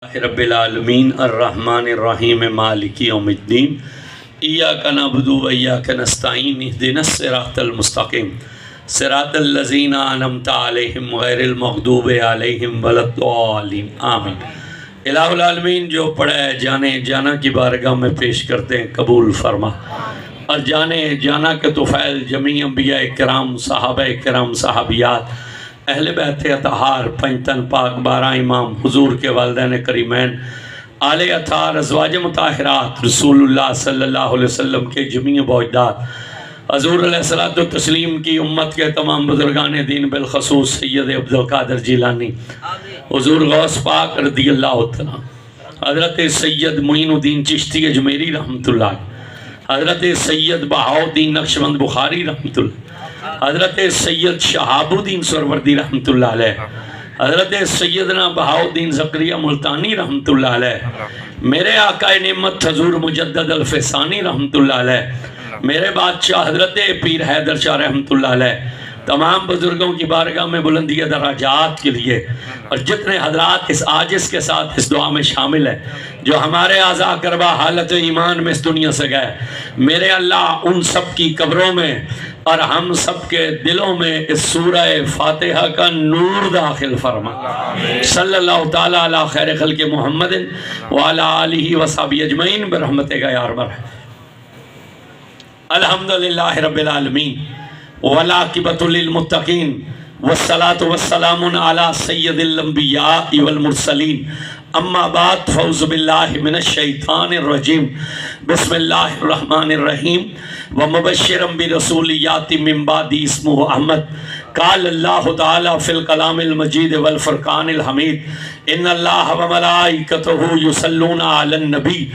رب العالمین الرحمن الرحیم مالک یوم الدین ایاک نعبد و ایاک نستعین اہدنا الصراط المستقیم صراط الذین انعمت علیہم غیر المغضوب علیہم ولا الضالین آمین۔ الہ العالمین جو پڑھا ہے جانے جانا کی بارگاہ میں پیش کرتے ہیں، قبول فرما، اور جانے جانا کے طفیل جمیع انبیاء کرام، صحابہ کرام، صحابیات، اہل بیت اطہار، پنجتن پاک، 12 امام، حضور کے والدین کریمین، آل اطہار، ازواج مطہرات، رسول اللہ صلی اللہ علیہ وسلم کے جمیع بعدات، حضور علیہ الصلوۃ والتسلیم کی امت کے تمام بزرگان دین، بالخصوص سید عبدالقادر جیلانی، حضور غوث پاک رضی اللہ تعالیٰ، حضرت سید معین الدین چشتی اجمیری رحمۃ اللہ، حضرت سید بہاؤالدین نقشبند بخاری رحمۃ اللہ، حضرت سید شہاب الدین سروردی رحمۃ اللہ علیہ، حضرت سیدنا بہاؤالدین زکریا ملتانی رحمۃ اللہ علیہ، میرے آقا نعمت حضور مجدد الفسانی رحمۃ اللہ علیہ، میرے بادشاہ حضرت پیر حیدر شاہ رحمۃ اللہ علیہ، تمام بزرگوں کی بارگاہ میں بلندی درجات کے لیے، اور جتنے حضرات اس عاجز کے ساتھ اس دعا میں شامل ہیں جو ہمارے اعضاء کربا حالت ایمان میں اس دنیا سے گئے، میرے اللہ ان سب کی قبروں میں اور ہم سب کے دلوں میں اس سورہ فاتحہ کا نور داخل فرما، صلی اللہ تعالیٰ علی خیر خلق محمد وعلی آلہ وصحبہ اجمعین برحمتک یا ارحم الراحمین۔ الحمدللہ رب العالمین والعاقبۃ للمتقین والصلاة والسلام علی سید الانبیاء والمرسلین، اما بعد فاعوذ باللہ من الشیطان الرجیم، بسم اللہ الرحمن الرحیم، ومبشرا برسول یاتی من بعد اسمہ احمد، قال اللہ تعالی فی الکلام المجید والفرقان الحمید، ان اللہ وملائکتہ یصلون علی النبی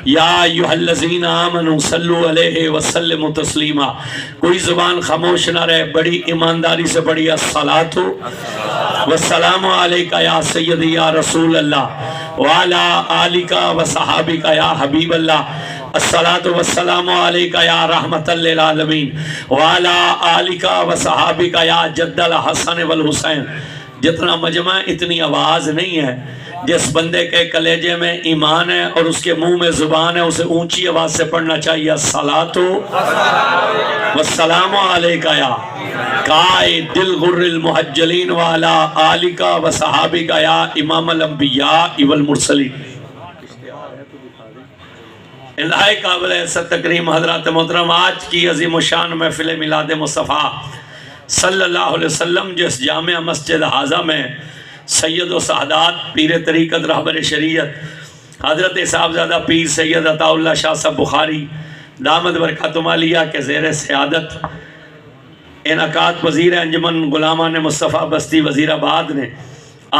یا ایھا الذین آمنوا صلوا علیہ وسلموا تسلیما۔ کوئی زبان خاموش نہ رہے، بڑی ایمانداری سے پڑھی، الصلاۃ والسلام علیک یا سیدی یا رسول اللہ وعلی آلک وصحابک یا حبیب اللہ، الصلاۃ والسلام علیک یا رحمۃ للعالمین وعلی آلک وصحابک یا جد الحسن والحسین۔ جتنا مجمع اتنی آواز نہیں ہے، جس بندے کے کلیجے میں ایمان ہے اور اس کے منہ میں زبان ہے، اسے اونچی آواز سے پڑھنا چاہیے، الصلاۃ والسلام علیک یا قائد الغر المحجلین وعلی آلک وصحابک یا امام الانبیاء والمرسلین۔ انتہائی قابل عزت تکریم حضرات محترم، آج کی عظیم الشان محفل میلاد مصطفیٰ صلی اللہ علیہ وسلم جس جامع مسجد حاضہ میں سید و سعادات پیر طریقت رہبر شریعت حضرت صاحبزادہ پیر سید عطا اللہ شاہ صاحب بخاری دامت برکاتہم عالیہ کے زیر سیادت انعقاد پذیر انجمن غلامان مصطفیٰ بستی وزیر آباد نے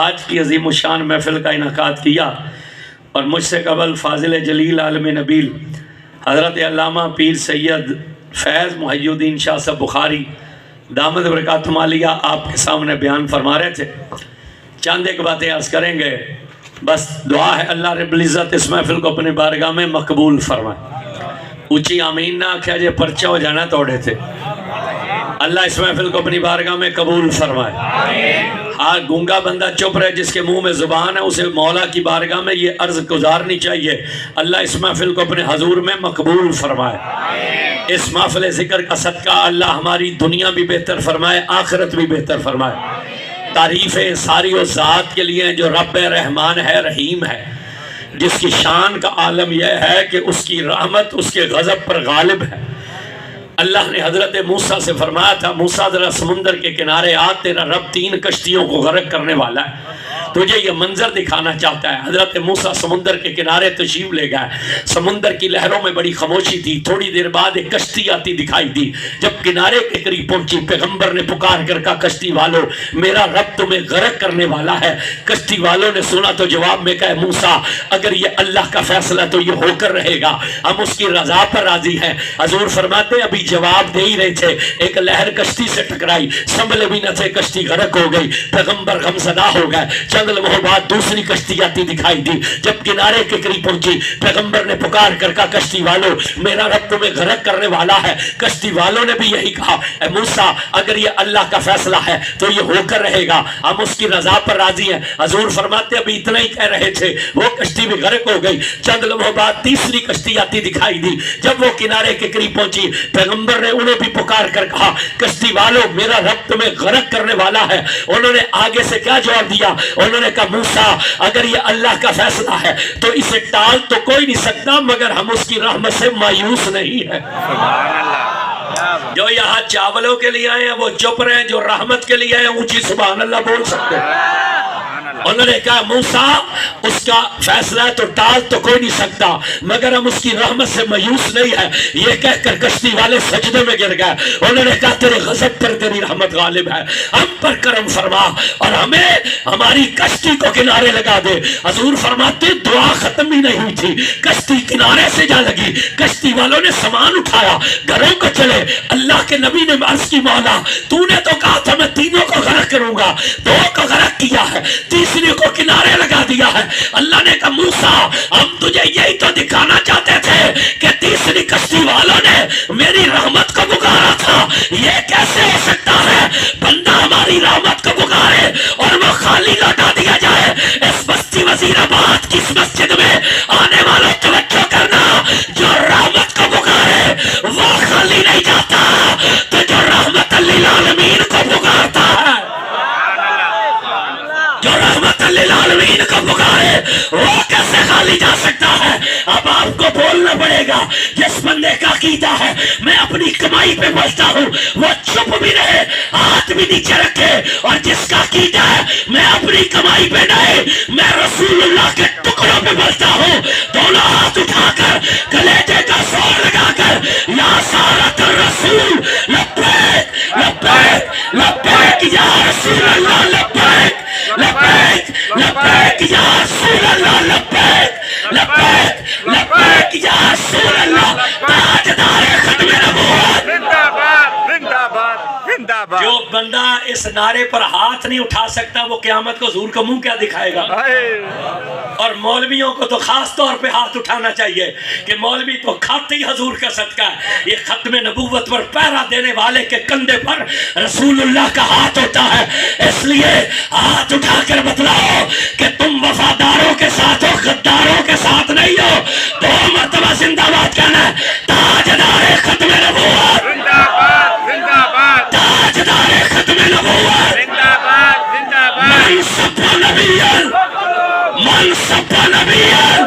آج کی عظیم الشان محفل کا انعقاد کیا، اور مجھ سے قبل فاضل جلیل عالم نبیل حضرت علامہ پیر سید فیض محی الدین شاہ صاحب بخاری دامت برکاتہم عالیہ آپ کے سامنے بیان فرما رہے تھے۔ چند ایک باتیں عرض کریں گے، بس دعا ہے اللہ رب العزت اس محفل کو اپنی بارگاہ میں مقبول فرمائے۔ اونچی آمین نہ آکھیا جے پرچہ ہو جانا توڑے تھے۔ اللہ اس محفل کو اپنی بارگاہ میں قبول فرمائے۔ ہاں گونگا بندہ چپ رہے، جس کے منہ میں زبان ہے اسے مولا کی بارگاہ میں یہ عرض گزارنی چاہیے، اللہ اس محفل کو اپنے حضور میں مقبول فرمائے۔ اس محفل ذکر کا صدقہ اللہ ہماری دنیا بھی بہتر فرمائے، آخرت بھی بہتر فرمائے۔ تعریفیں ساری و ذات کے لیے جو رب رحمان ہے، رحیم ہے، جس کی شان کا عالم یہ ہے کہ اس کی رحمت اس کے غضب پر غالب ہے۔ اللہ نے حضرت موسیٰ سے فرمایا تھا، موسیٰ ذرا سمندر کے کنارے آ، تیرا رب 3 کشتیوں کو غرق کرنے والا ہے، تجھے یہ منظر دکھانا چاہتا ہے۔ حضرت موسیٰ سمندر کے کنارے تشریف لے گئے، سمندر کی لہروں میں بڑی خاموشی تھی، تھوڑی دیر بعد ایک کشتی آتی دکھائی دی، جب کنارے کے قریب پہنچی پیغمبر نے پکار کر کہا، کشتی والوں میرا رب تمہیں غرق کرنے والا ہے۔ کشتی والوں نے سنا تو جواب میں کہا، موسیٰ اگر یہ اللہ کا فیصلہ تو یہ ہو کر رہے گا، ہم اس کی رضا پر راضی ہیں۔ حضور فرماتے ہیں ابھی جواب دے ہی رہے تھے، ایک لہر کشتی سے ٹکرائی، سنبھلے بھی نہ تھے، کشتی غرق ہو گئی، پیغمبر غمزدہ ہو گئے۔ چند لمحوں بعد دوسری کشتی آتی دکھائی دی. جب کنارے کے قریب پہنچی پیغمبر نے پکار کر کہا کشتی والوں میرا رب تمہیں غرق کرنے والا ہے. کشتی والوں نے بھی یہی کہا اے موسیٰ اگر یہ اللہ کا فیصلہ ہے تو یہ ہو کر رہے گا, ہم اس کی رضا پر راضی ہیں. حضور فرماتے ابھی اتنا ہی کہہ رہے تھے وہ کشتی بھی غرق ہو گئی. چند لمحوں بعد تیسری کشتی آتی دکھائی دی. جب وہ کنارے کے قریب پہنچی پیغمبر نے انہیں بھی پکار کر کہا کشتی والوں میرا رب تمہیں غرق کرنے والا ہے. انہوں نے آگے سے کیا جواب دیا؟ انہوں نے کہا موسیٰ اگر یہ اللہ کا فیصلہ ہے تو اسے ٹال تو کوئی نہیں سکتا مگر ہم اس کی رحمت سے مایوس نہیں ہیں. جو یہاں چاولوں کے لیے آئے ہیں وہ چپ رہے ہیں, جو رحمت کے لیے آئے ہیں اونچی سبحان اللہ بول سکتے ہیں. انہوں نے کہا موسیٰ اس کا فیصلہ ہے تو ٹال تو کوئی نہیں سکتا مگر ہم اس کی رحمت سے مایوس نہیں ہے. یہ کہہ کر کشتی والے سجدے میں گر گئے. انہوں نے کہا تیرے غضب پر تیری رحمت غالب ہے, ہم پر کرم فرما اور ہمیں ہماری کشتی کو کنارے لگا دے. حضور فرماتے دعا ختم ہی نہیں ہوئی تھی کشتی کنارے سے جا لگی. کشتی والوں نے سامان اٹھایا گھروں کو چلے. اللہ کے نبی نے عرض کی مولا تو نے تو کہا تھا میں تینوں کو غرق کروں گا, دو کو غرق کیا ہے تیسری کو کنارے لگا دیا ہے. اللہ نے کہا موسیٰ ہم تجھے یہی تو دکھانا چاہتے تھے کہ تیسری کشتی والوں نے میری رحمت کو پکارا تھا. یہ کیسے ہو سکتا ہے بندہ ہماری رحمت کو پکارے اور وہ خالی لوٹا دیا جائے. اس بستی وزیر آباد کی اس مسجد میں آنے والوں توجہ کرنا, جو رحمت کو پکارے وہ خالی نہیں جاتا تو جو رحمت للعالمین کو پکارتا ہے, جو رحمت للعالمین کو پکارے وہ کیسے خالی جا سکتا ہے. اب آپ کو بولنا پڑے گا. جس بندے کا عقیدہ ہے میں اپنی کمائی پہ بچتا ہوں وہ چپ بھی رہے ہاتھ بھی نیچے رکھے, اور جس کا عقیدہ ہے میں اپنی کمائی پہ نہیں میں رسول اللہ کے ٹکڑوں پہ بچتا ہوں دونوں ہاتھ اٹھا کر کلیجے کا زور لگا کر یا سارت الرسول لبیک لبیک لبیک یا رسول اللہ لبیک لبیک لبیک یا رسول اللہ لبیک لبیک لبیک یا رسول اللہ. تاجدار ختم نبوت زندہ باد زندہ باد زندہ باد. جو بندہ اس نعرے پر ہاتھ نہیں اٹھا سکتا وہ قیامت کو حضور کا منہ کیا دکھائے گا. اور مولویوں کو تو خاص طور پہ ہاتھ اٹھانا چاہیے کہ مولوی تو کھاتے ہی حضور کا صدقہ ہے. یہ ختم نبوت پر پہرا دینے والے کے کندھے پر رسول اللہ کا ہاتھ ہوتا ہے. اس لیے ہاتھ اٹھا کر بتلاؤ کہ تم وفاداروں کے ساتھ ہو غداروں کے ساتھ نہیں ہو. دو مرتبہ زندہ باد کہنا ہے. تاجدار ختم نبوت زندہ باد زندہ باد. تاجدار ختم نبوت زندہ باد زندہ باد. من سب نبیل من سب نبیل.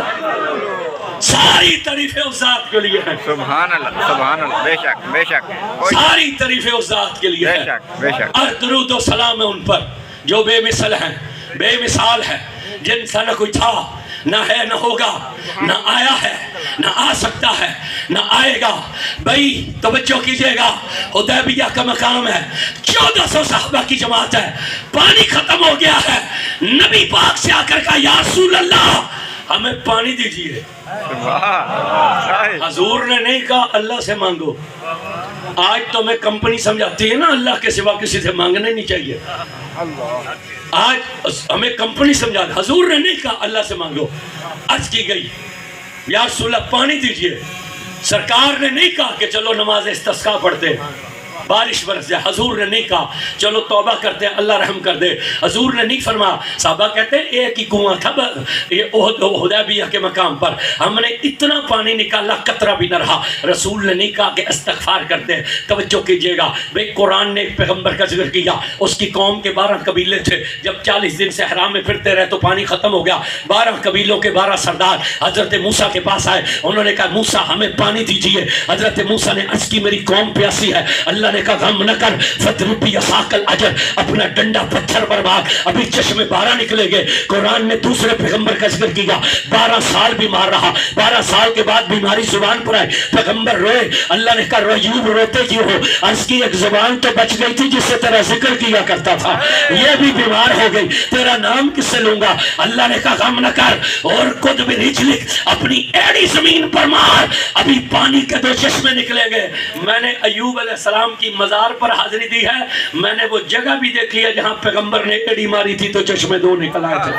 ساری تعریفیں اس ذات کے لیے ہیں. سبحان اللہ سبحان اللہ. بے شک بے شک. ساری تعریفیں اس ذات کے لیے بے ہیں. شک بے شک. اور درود و سلام ہے ان پر جو بے مثل ہیں بے مثال ہے, جن سے نہ کوئی تھا نہ ہے نہ ہوگا نہ آیا ہے نہ آ سکتا ہے نہ آئے گا. بھائی توجہ کیجئے گا, حدیبیہ کا مقام ہے, 1400 صحابہ کی جماعت ہے, پانی ختم ہو گیا ہے. نبی پاک سے آ کر کہا یا رسول اللہ ہمیں پانی دیجیے. حضور نے نہیں کہا اللہ سے مانگو. آج تو میں کمپنی سمجھاتی ہے نا اللہ کے سوا کسی سے مانگنا نہیں چاہیے. آج ہمیں کمپنی سمجھا. حضور نے نہیں کہا اللہ سے مانگو. عرض کی گئی یا رسول اللہ پانی دیجئے. سرکار نے نہیں کہا کہ چلو نماز استسقاء پڑھتے بارش برس جائے. حضور نے نہیں کہا چلو توبہ کرتے ہیں اللہ رحم کر دے. حضور نے نہیں فرمایا. صحابہ کہتے ہیں ایک ہی کنواں تھا یہ حدیبیہ کے مقام پر, ہم نے اتنا پانی نکالا قطرہ بھی نہ رہا. رسول نے نہیں کہا کہ استغفار کرتے ہیں. توجہ کیجئے گا بھئی قرآن نے ایک پیغمبر کا ذکر کیا. اس کی قوم کے 12 قبیلے تھے. جب 40 دن سے حرام میں پھرتے رہے تو پانی ختم ہو گیا. 12 قبیلوں کے 12 سردار حضرت موسیٰ کے پاس آئے. انہوں نے کہا موسیٰ ہمیں پانی دیجئے. حضرت موسیٰ نے عرض کی میری قوم پیاسی ہے. اللہ نے کہا غم نہ کر فَتْرُبِّ عَصَاكَ الْأَجَرَ, اپنا ڈنڈا پتھر پر مار ابھی چشمے 12 نکلے گے. قرآن نے دوسرے پیغمبر کا ذکر کیا. 12 سال بیمار رہا. 12 سال کے بعد بیماری زبان پر آئی. پیغمبر روئے. اللہ نے کہا ایوب روتے کیوں ہو؟ عرض کی ایک زبان تو بچ گئی تھی جس سے تیرا ذکر کیا کرتا تھا, یہ بھی بیمار ہو گئی, تیرا نام کس سے لوں گا؟ اللہ نے کہا غم نہ کر اور خود بھی رجلک اپنی ایڑی زمین پر مار, ابھی پانی کے 2 چشمے نکلے گئے. میں نے ایوب علیہ السلام کی مزار پر حاضری دی ہے، میں نے وہ جگہ بھی دیکھی ہے جہاں پیغمبر نے ایڑی ماری تھی تو چشمے دو نکل آئے تھے۔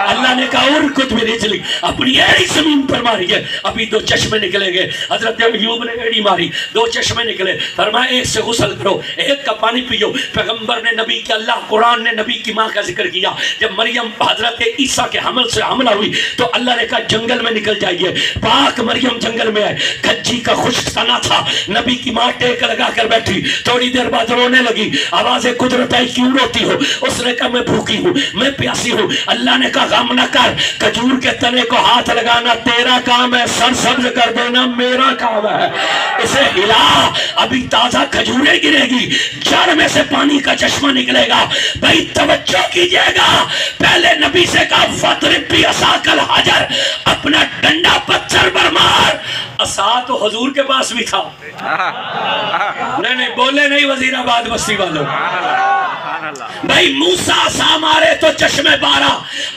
اللہ نے کہا اور کچھ بھی نہیں چلی، اپنی ایڑی زمین پر ماری ہے، ابھی دو چشمے نکلے گے۔ حضرت ایوب نے ایڑی ماری، دو چشمے نکلے، فرمایا ایک سے غسل کرو، ایک کا پانی پیو۔ پیغمبر نے نبی کے، اللہ قرآن نے نبی کی ماں کا ذکر کیا۔ جب مریم حضرت عیسیٰ کے حمل سے حاملہ ہوئی تو اللہ نے کہا جنگل میں نکل جائیے۔ پاک مریم جنگل میں آئے، کجی کا خشک تنا تھا، نبی کی ماں ٹیک لگا کر بیٹھی، تھوڑی دیر بعد رونے لگی، آواز قدرت آئی کیوں روتی ہو؟ اس نے کہا میں بھوکی ہوں، میں پیاسی ہوں۔ اللہ نے کہا غم نہ کر، کھجور کے تنے کو ہاتھ لگانا تیرا کام ہے، سر سبز کر دینا میرا کام ہے۔ اسے ہلا، ابھی تازہ کھجوریں گرے گی، جڑ میں سے پانی کا چشمہ نکلے گا۔ بھائی توجہ کیجئے گا، پہلے نبی سے کہا فَضْرِبْ بِعَصَاكَ الْحَجَرَ، اپنا ڈنڈا پتھر پر مار۔ عصا تو حضور کے پاس بھی تھا، نہیں بولے نہیں وزیر آباد بستی والوں۔ بھائی موسیٰ عصا مارے تو چشمے بارہ،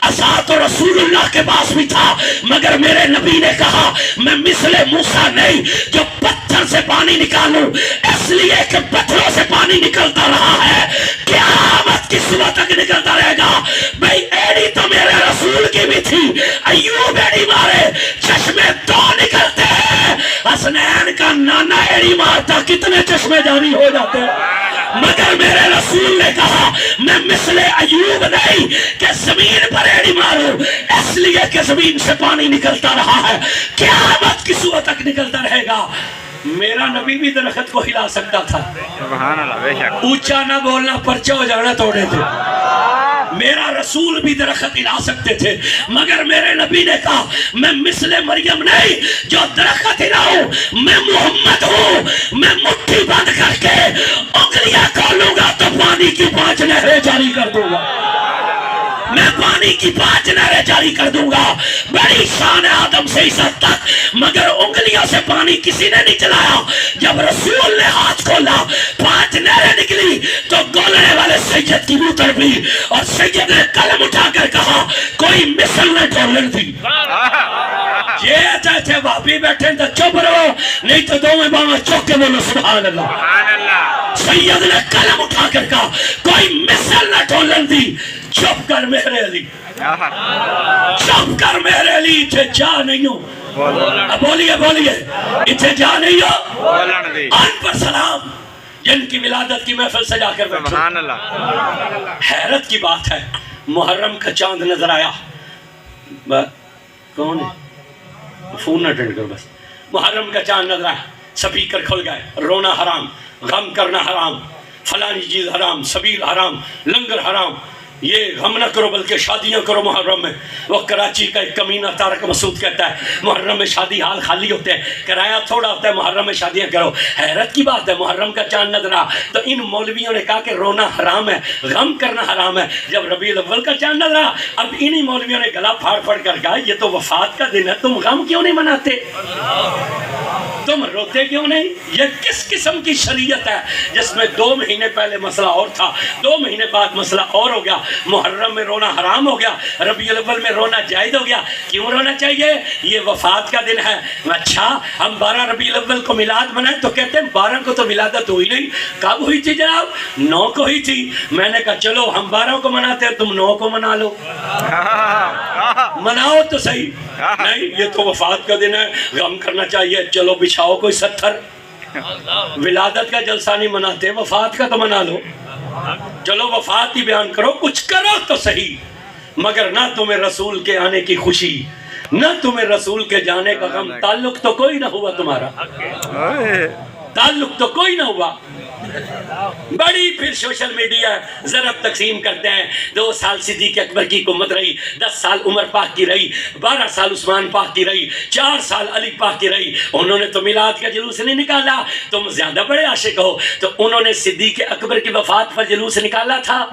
عصا تو رسول اللہ کے پاس بھی تھا، مگر میرے نبی نے کہا میں مثل موسیٰ نہیں جو پتھر سے پانی نکالوں، اس لیے کہ پتھروں سے پانی نکلتا رہا ہے، قیامت کی صبح تک نکلتا رہے گا۔ بھائی ایڑی تو میرے رسول کی بھی تھی، ایوب ایڑی مارے چشمے دو نکلتے ہیں، حسنین کا نانا ایڑی مارتا کتنے چشمے جاری ہو جاتے ہیں۔ مگر میرے رسول نے کہا میں مثل ایوب نہیں کہ زمین پر ایڑی ماروں، اس لیے کہ زمین سے پانی نکلتا رہا ہے، قیامت کی صبح تک نکلتا رہے گا۔ میرا نبی بھی درخت کو ہلا سکتا تھا، سبحان اللہ، بے شک اونچا نہ بولنا پرچہ ہو جانا توڑے تھے۔ میرا رسول بھی درخت ہلا سکتے تھے، مگر میرے نبی نے کہا میں مثل مریم نہیں جو درخت ہلاؤں، میں محمد ہوں، میں مٹھی بند کر کے انگلیاں کھولوں گا تو پانی کی 5 نہریں جاری کر دوں گا، میں پانی کی 5 نہریں جاری کر دوں گا۔ بڑی شان ہے آدم سے عیسیٰ تک، مگر انگلیوں سے پانی کسی نے نہیں چلایا۔ جب رسول نے ہاتھ کھولا 5 نہریں نکلی تو گولنے والے سید کی منہ تڑپی، اور سید نے قلم اٹھا کر کہا کوئی مثل نہ ڈھولن تھی۔ یہ چاہتے واپی بیٹھے تو چپ رہو، نہیں تو دو میں باما چوک کے بولو سبحان اللہ۔ سبحان اللہ، سید نے قلم اٹھا کر کہا کوئی مثل نہ ڈھولن تھی۔ چپ کر میرے علی، چپ کر میرے علی، اتھے جا نہیں ہوں۔ بولیے بولیے، اتھے جا نہیں ہو۔ ان پر سلام جن کی ولادت کی محفل سجا کر بیٹھو۔ سبحان اللہ، حیرت کی بات ہے، محرم کا چاند نظر آیا، کون ہے فون نہ اٹینڈ کر، بس محرم کا چاند نظر آیا، سپیکر کھل گئے، رونا حرام، غم کرنا حرام، فلانی چیز حرام، سبیل حرام، لنگر حرام، یہ غم نہ کرو بلکہ شادیاں کرو محرم میں۔ وہ کراچی کا ایک کمینہ طارق مسعود کہتا ہے محرم میں شادی حال خالی ہوتے ہیں، کرایہ تھوڑا ہوتا ہے، محرم میں شادیاں کرو۔ حیرت کی بات ہے، محرم کا چاند نظر آ تو ان مولویوں نے کہا کہ رونا حرام ہے، غم کرنا حرام ہے۔ جب ربیع الاول کا چاند نظر آ، اب انہی مولویوں نے گلا پھاڑ پھاڑ کر کہا یہ تو وفات کا دن ہے، تم غم کیوں نہیں مناتے، تم روتے کیوں نہیں؟ یہ کس قسم کی شریعت ہے جس میں 2 مہینے پہلے مسئلہ اور تھا، 2 مہینے بعد مسئلہ اور ہو گیا، محرم میں رونا حرام ہو گیا، ربیع الاول میں رونا جائز ہو گیا۔ کیوں رونا چاہیے؟ یہ وفات کا دن ہے۔ اچھا ہم 12 ربیع الاول کو میلاد منائیں تو کہتے ہیں 12 کو تو ولادت ہوئی نہیں، کب ہوئی تھی جناب؟ 9 کو ہوئی تھی۔ میں نے کہا چلو ہم 12 کو مناتے ہیں، تم 9 کو منا لو، مناؤ تو صحیح۔ نہیں، یہ تو وفات کا دن ہے، غم کرنا چاہیے، چلو بچھاؤ کوئی 70۔ ولادت کا جلسہ نہیں مناتے، وفات کا تو منا لو، چلو وفات ہی بیان کرو، کچھ کرو تو صحیح، مگر نہ تمہیں رسول کے آنے کی خوشی، نہ تمہیں رسول کے جانے کا غم، تعلق تو کوئی نہ ہوا تمہارا، تعلق تو کوئی نہ ہوا۔ بڑی پھر سوشل میڈیا ضرب تقسیم کرتے ہیں، 2 سال صدیق اکبر کی حکومت رہی، 10 سال عمر پاک کی رہی، 12 سال عثمان پاک کی رہی، 4 سال علی پاک کی رہی، انہوں نے تو میلاد کا جلوس نہیں نکالا، تم زیادہ بڑے عاشق ہو، تو انہوں نے صدیق اکبر کی وفات پر جلوس نکالا تھا،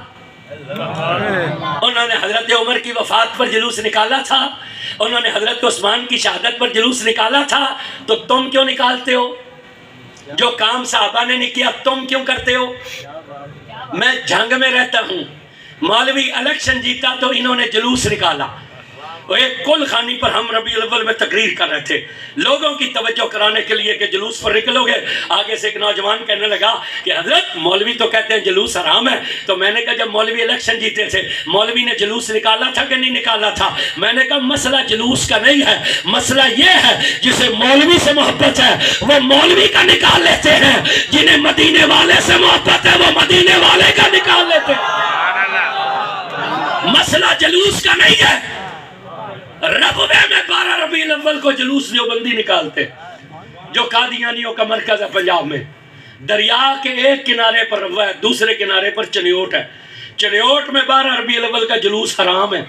انہوں نے حضرت عمر کی وفات پر جلوس نکالا تھا، انہوں نے حضرت عثمان کی شہادت پر جلوس نکالا تھا، تو تم کیوں نکالتے ہو؟ جو کام صحابہ نے نہیں کیا تم کیوں کرتے ہو؟ میں جنگ میں رہتا ہوں، مولوی الیکشن جیتا تو انہوں نے جلوس نکالا، ایک کل خانی پر ہم ربیع الاول میں تقریر کر رہے تھے، لوگوں کی توجہ کرانے کے لیے کہ جلوس پر نکلو گے. آگے سے ایک نوجوان کہنے لگا کہ حضرت مولوی تو کہتے ہیں جلوس حرام ہے. تو میں نے کہا جب مولوی الیکشن جیتے تھے مولوی نے جلوس نکالا تھا کہ نہیں نکالا تھا؟ میں نے کہا مسئلہ جلوس کا نہیں ہے، مسئلہ یہ ہے جسے مولوی سے محبت ہے وہ مولوی کا نکال لیتے ہیں، جنہیں مدینے والے سے محبت ہے وہ مدینے والے کا نکال لیتے ہیں. مسئلہ جلوس کا نہیں ہے. ربوے میں 12 ربیع الاول کو جلوس دیوبندی نکالتے جو قادیانیوں کا مرکز ہے پنجاب میں. دریا کے ایک کنارے پر ربوہ ہے، دوسرے کنارے پر چنیوٹ ہے. چنیوٹ میں 12 ربیع الاول کا جلوس حرام ہے،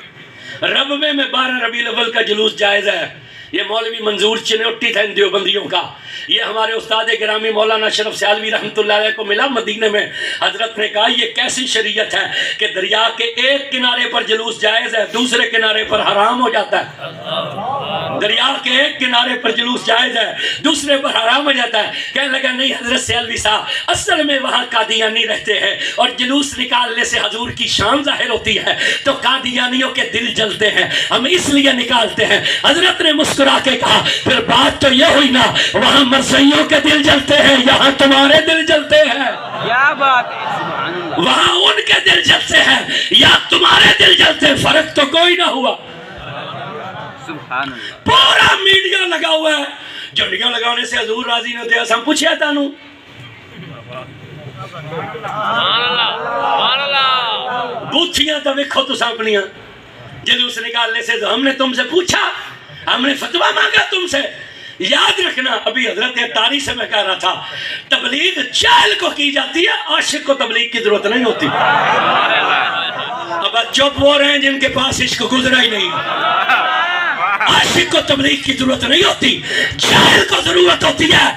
ربوے میں 12 ربیع الاول کا جلوس جائز ہے. یہ مولوی منظور چنیوٹی تھا ان دیوبندیوں کا. یہ ہمارے استاد گرامی مولانا اشرف سیالوی رحمۃ اللہ علیہ کو ملا مدینے میں. حضرت نے کہا یہ کیسی شریعت ہے کہ دریا کے ایک کنارے پر جلوس جائز ہے، دوسرے کنارے پر حرام ہو جاتا ہے. دریا کے ایک کنارے پر جلوس جائز ہے، دوسرے پر حرام ہو جاتا ہے. کہنے لگا نہیں حضرت سیالوی صاحب، اصل میں وہاں قادیانی رہتے ہیں اور جلوس نکالنے سے حضور کی شان ظاہر ہوتی ہے تو قادیانیوں کے دل جلتے ہیں، ہم اس لیے نکالتے ہیں. حضرت نے مسکرا کے کہا پھر بات تو یہ ہوئی نا، وہاں مرزائیوں کے دل جلتے ہیں، یہاں تمہارے دل جلتے ہیں. کیا بات ہے، سبحان اللہ. وہاں ان کے دل جلتے ہیں یا تمہارے دل جلتے ہیں، فرق تو کوئی نہ ہوا. سبحان اللہ. پورا میڈیا لگا ہوا ہے. جھنڈیاں لگانے سے حضور راضی نہ ہوتے. ہم پوچھے تانوں بوتھیاں تو ویکھو تو اپنیاں جلوس نکالنے سے. ہم نے تم سے پوچھا، ہم نے فتویٰ مانگا تم سے. یاد رکھنا ابھی حضرت تاری سے میں کہہ رہا تھا تبلیغ جاہل کو کی جاتی ہے، عاشق کو تبلیغ کی ضرورت نہیں ہوتی. اب چپ ہو رہے ہیں جن کے پاس عشق گزرا ہی نہیں. عاشق کو تبلیغ کی ضرورت نہیں ہوتی، جاہل کو ضرورت ہوتی ہے.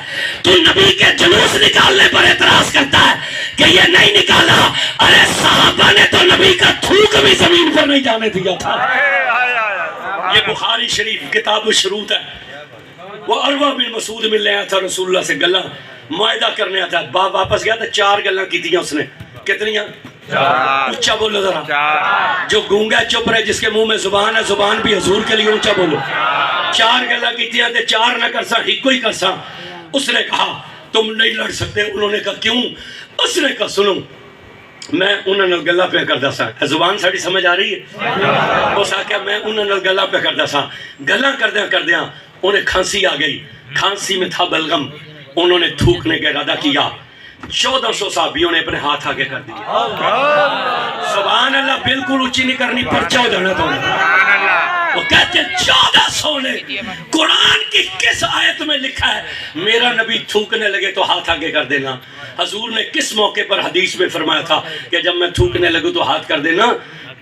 تو نبی کے جلوس نکالنے پر اعتراض کرتا ہے کہ یہ نہیں نکالا. ارے صحابہ نے تو نبی کا تھوک بھی زمین پر نہیں جانے دیا تھا. یہ بخاری شریف کتاب الشروط ہے. وہ عروہ بن مسعود ملنے آیا تھا رسول اللہ سے، گلاں معاہدہ کرنے آیا تھا. باپ واپس گیا تھا، 4 گلاں کی تھیں اس نے. کتنیاں؟ اونچا بولو ذرا. جو گونگا چپ رہے، جس کے منہ میں زبان ہے، زبان بھی حضور کے لیے اونچا بولو. 4 گلاں کی تھیں تے 4 نہ کر سا، ایک ہی کر سا. اس نے کہا تم نہیں لڑ سکتے. انہوں نے کہا کیوں؟ اس نے کہا سنو میں انہوں نے گلا پہ کردا سا. زبان ساڑی سمجھ آ رہی ہے؟ اس آکھیا میں انہوں نے گلا پہ کردا سا. گلا کردیاں انہیں کھانسی آ گئی. کھانسی میں تھا بلغم. انہوں نے تھوکنے کا ارادہ کیا. 1400 صحابیوں نے اپنے ہاتھ آگے کر دیے. سبحان اللہ. بالکل اونچی نہیں کرنی، پرچہ ہو جانا تو. وہ کہتے ہیں 1400 نے. قرآن کی کس آیت میں لکھا ہے میرا نبی تھوکنے لگے تو ہاتھ آگے کر دینا؟ حضور نے کس موقع پر حدیث میں فرمایا تھا کہ جب میں تھوکنے لگوں تو ہاتھ کر دینا؟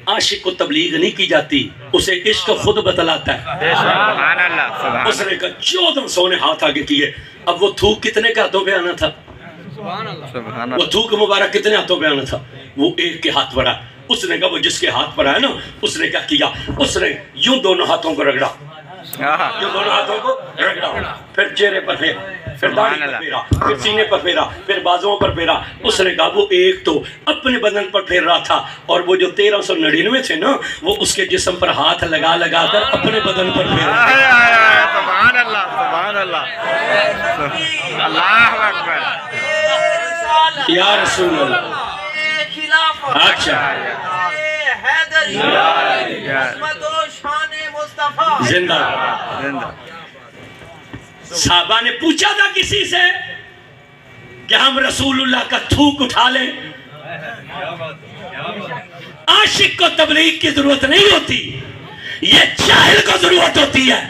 عاشق کو تبلیغ نہیں کی جاتی، اسے عشق خود بتلاتا ہے. سبحان اللہ. اس نے کہا 1400 نے ہاتھ آگے کیے. اب وہ تھوک کتنے کے ہاتھوں پہ آنا تھا؟ سبحان وہ تھوک مبارک کتنے ہاتھوں پہ آنا تھا؟ وہ ایک کے ہاتھ پر آیا. اس نے کہا وہ جس کے ہاتھ پر آیا نا، اس نے کیا کیا؟ اس نے یوں دونوں ہاتھوں کو رگڑا، یوں دونوں ہاتھوں کو رگڑا، پھر چہرے پر پھیرا، پھر داڑھی پر پھیرا، پھر سینے پر پھیرا، پھر بازوؤں پر پھیرا. اس نے کہا وہ ایک تو اپنے بدن پر پھیر رہا تھا اور وہ جو 1399 تھے نا وہ اس کے جسم پر ہاتھ لگا لگا کر اپنے بدن پر پھیر رہا تھا. سبحان اللہ. سبحان اللہ. اللہ اکبر. یا رسول اللہ. اچھا زندہ. صحابہ نے پوچھا تھا کسی سے کہ ہم رسول اللہ کا تھوک اٹھا لیں؟ عاشق کو تبلیغ کی ضرورت نہیں ہوتی، یہ جاہل کو ضرورت ہوتی ہے.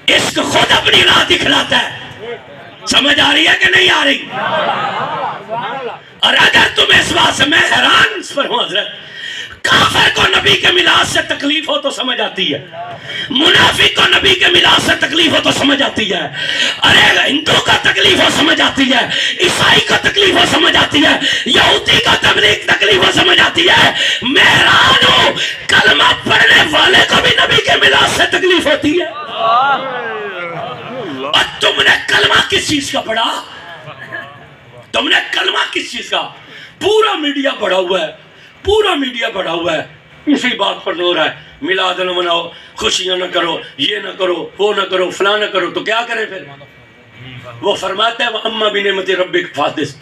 اس کو خود اپنی راہ دکھلاتا ہے. سمجھ آ رہی ہے کہ نہیں آ رہی؟ اور اگر تم اس بات سے، میں حیران اس پر ہوں حضرت، کافر کو نبی کے میلاد سے تکلیف ہو تو سمجھ آتی ہے، منافق کو نبی کے میلاد سے تکلیف ہو تو سمجھ آتی ہے، ارے ہندو کا تکلیف ہو سمجھ آتی ہے، عیسائی کو تکلیف ہو سمجھ آتی ہے، یہودی کو تکلیف ہو سمجھ آتی ہے. میں حیران ہوں کلمہ پڑھنے والے کو بھی نبی کے میلاد سے تکلیف ہوتی ہے. اور تم نے کلمہ کس چیز کا پڑھا؟ پورا میڈیا پڑھا ہوا ہے، پورا میڈیا پڑھا ہوا ہے. اسی بات پر زور ہے، میلاد نہ مناؤ، خوشیاں نہ کرو، یہ نہ کرو، وہ نہ کرو، فلاں نہ کرو، تو کیا کریں پھر؟ وہ فرماتا ہے وَأَمَّا بِنِعْمَتِ رَبِّكَ فَحَدِّثْ،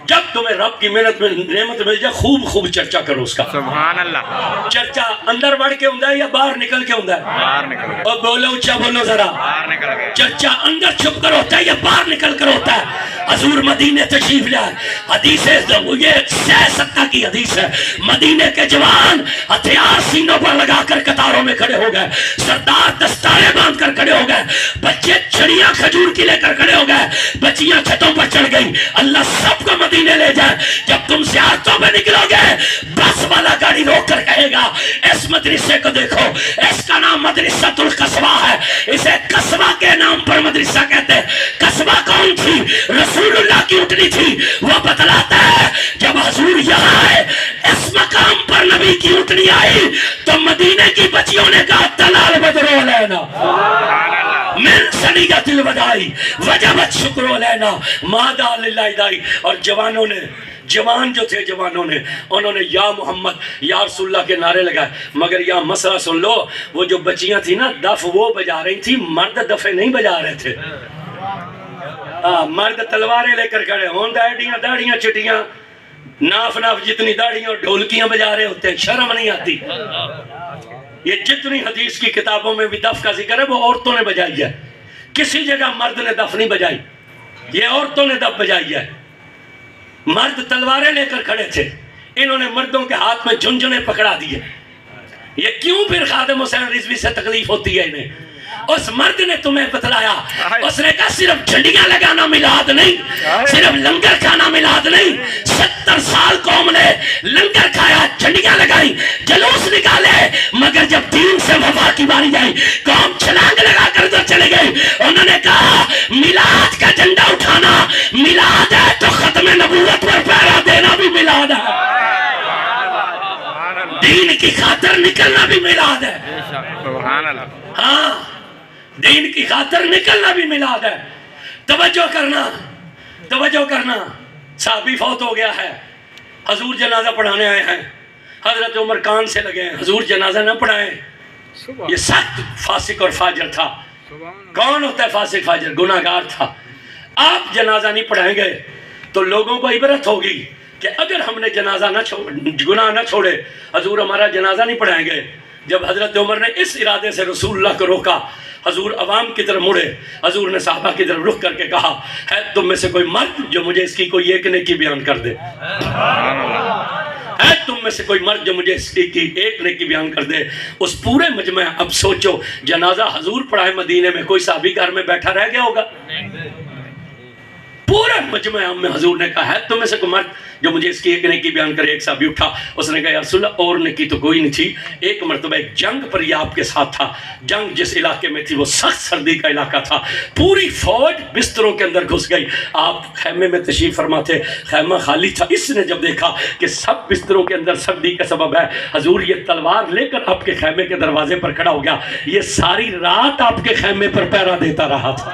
جب تمہیں رب کی محنت میں نعمت مل جائے خوب خوب چرچا کرو اس کا۔ سبحان اللہ، چرچا اندر بڑھ کے ہوتا ہے یا باہر نکل کے ہوتا ہے؟ باہر نکل گئے، اور بولو اچھا بولو ذرا، باہر نکل گئے۔ چرچا اندر چھپ کر ہوتا ہے یا باہر نکل کر ہوتا ہے؟ حضور مدینے تشریف لائے، حدیث ہے یہ 670 کی حدیث ہے، مدینے کے جوان ہتھیار سینوں پر لگا کر قطاروں میں کھڑے ہو گئے، سردار دستارے باندھ کر کھڑے ہو گئے، بچے چھڑیاں کھجور کی لے کر کھڑے ہو گئے، بچیاں چھتوں پر چڑھ گئی۔ اللہ سب کو مدینے لے جائے، جب تم زیارتوں میں نکلو گے بس والا گاڑی روک کر کہے گا اس مدرسے کو دیکھو، اس کا نام مدرسۃ القصبہ ہے، اسے قصبہ کے نام پر مدرسہ کہتے ہیں۔ قصبہ کون تھی؟ رسول اللہ کی اٹھنی تھی۔ وہ بتلاتا ہے جب حضور یہاں آئے، اس مقام پر نبی کی اٹھنی آئی تو مدینے کی بچیوں نے کہا تلال بدرو لینا من سنیت الوداعی وجبت شکر لینا مادا للہ دائی۔ اور جوانوں نے، جوان جو تھے جوانوں نے، انہوں نے یا محمد یا رسول اللہ کے نعرے لگائے، مگر یہاں مسئلہ سن لو، وہ جو بچیاں تھیں نا دف وہ بجا رہی تھی، مرد دفے نہیں بجا رہے تھے۔ مرد تلواریں لے کر کھڑے ہوں، داڑیاں چٹیاں ناف جتنی داڑیاں اور ڈھولکیاں بجا رہے ہوتے ہیں، شرم نہیں آتی؟ یہ جتنی حدیث کی کتابوں میں بھی دف کا ذکر ہے وہ عورتوں نے بجائی ہے، کسی جگہ مرد نے دف نہیں بجائی، یہ عورتوں نے دف بجائی ہے۔ مرد تلواریں لے کر کھڑے تھے، انہوں نے مردوں کے ہاتھ میں جھنجھنے پکڑا دیے۔ یہ کیوں پھر خادم حسین رضوی سے تکلیف ہوتی ہے انہیں؟ اس مرد نے تمہیں بتلایا، اس نے کہا صرف جھنڈیاں لگانا میلاد نہیں، صرف لنگر کھانا میلاد نہیں، 70 سال قوم نے لنگر کھایا، جھنڈیاں لگائی، جلوس نکالے، مگر جب دین سے وفا کی باری آئی قوم چھلانگ لگا کر تو چلے گئی۔ انہوں نے کہا میلاد کا جھنڈا اٹھانا میلاد ہے تو ختم نبوت پر پہرا دینا بھی میلاد ہے، دین کی خاطر نکلنا بھی میلاد ہے۔ سبحان اللہ، ہاں دین کی خاطر نکلنا بھی میلاد ہے۔ توجہ کرنا، توجہ کرنا، صحابی فوت ہو گیا ہے، حضور جنازہ پڑھانے آئے ہیں، حضرت عمر کان سے لگے ہیں حضور جنازہ نہ پڑھائیں۔ یہ سخت فاسق اور فاجر تھا۔ کون ہوتا ہے فاسق فاجر؟ گناہگار تھا۔ آپ جنازہ نہیں پڑھائیں گے تو لوگوں کو عبرت ہوگی کہ اگر ہم نے جنازہ گناہ نہ چھوڑے، حضور ہمارا جنازہ نہیں پڑھائیں گے۔ جب حضرت عمر نے اس ارادے سے رسول اللہ کو روکا، حضور عوام کی طرف مڑے، حضور نے صحابہ کی طرف رخ کر کے کہا ہے تم میں سے کوئی مرد جو مجھے اس کی کوئی ایک نیکی بیان کر دے، ہے تم میں سے کوئی مرد جو مجھے اس کی ایک نیکی بیان کر دے۔ اس پورے مجمع، اب سوچو جنازہ حضور پڑھائے مدینے میں، کوئی صحابی گھر میں بیٹھا رہ گیا ہوگا؟ پورے مجمع میں حضور نے کہا ہے تم میں سے کوئی مرد جو مجھے اس کی ایک نیکی بیان کرے۔ ایک صحابی اٹھا، اس نے کہا یا رسول اللہ اور نیکی تو کوئی نہیں تھی، ایک مرتبہ ایک جنگ پر یہ آپ کے ساتھ تھا، جنگ جس علاقے میں تھی وہ سخت سردی کا علاقہ تھا، پوری فوج بستروں کے اندر گھس گئی، آپ خیمے میں تشریف فرما تھے، خیمہ خالی تھا۔ اس نے جب دیکھا کہ سب بستروں کے اندر سردی کا سبب ہے، حضور یہ تلوار لے کر آپ کے خیمے کے دروازے پر کھڑا ہو گیا، یہ ساری رات آپ کے خیمے پر پہرا دیتا رہا تھا۔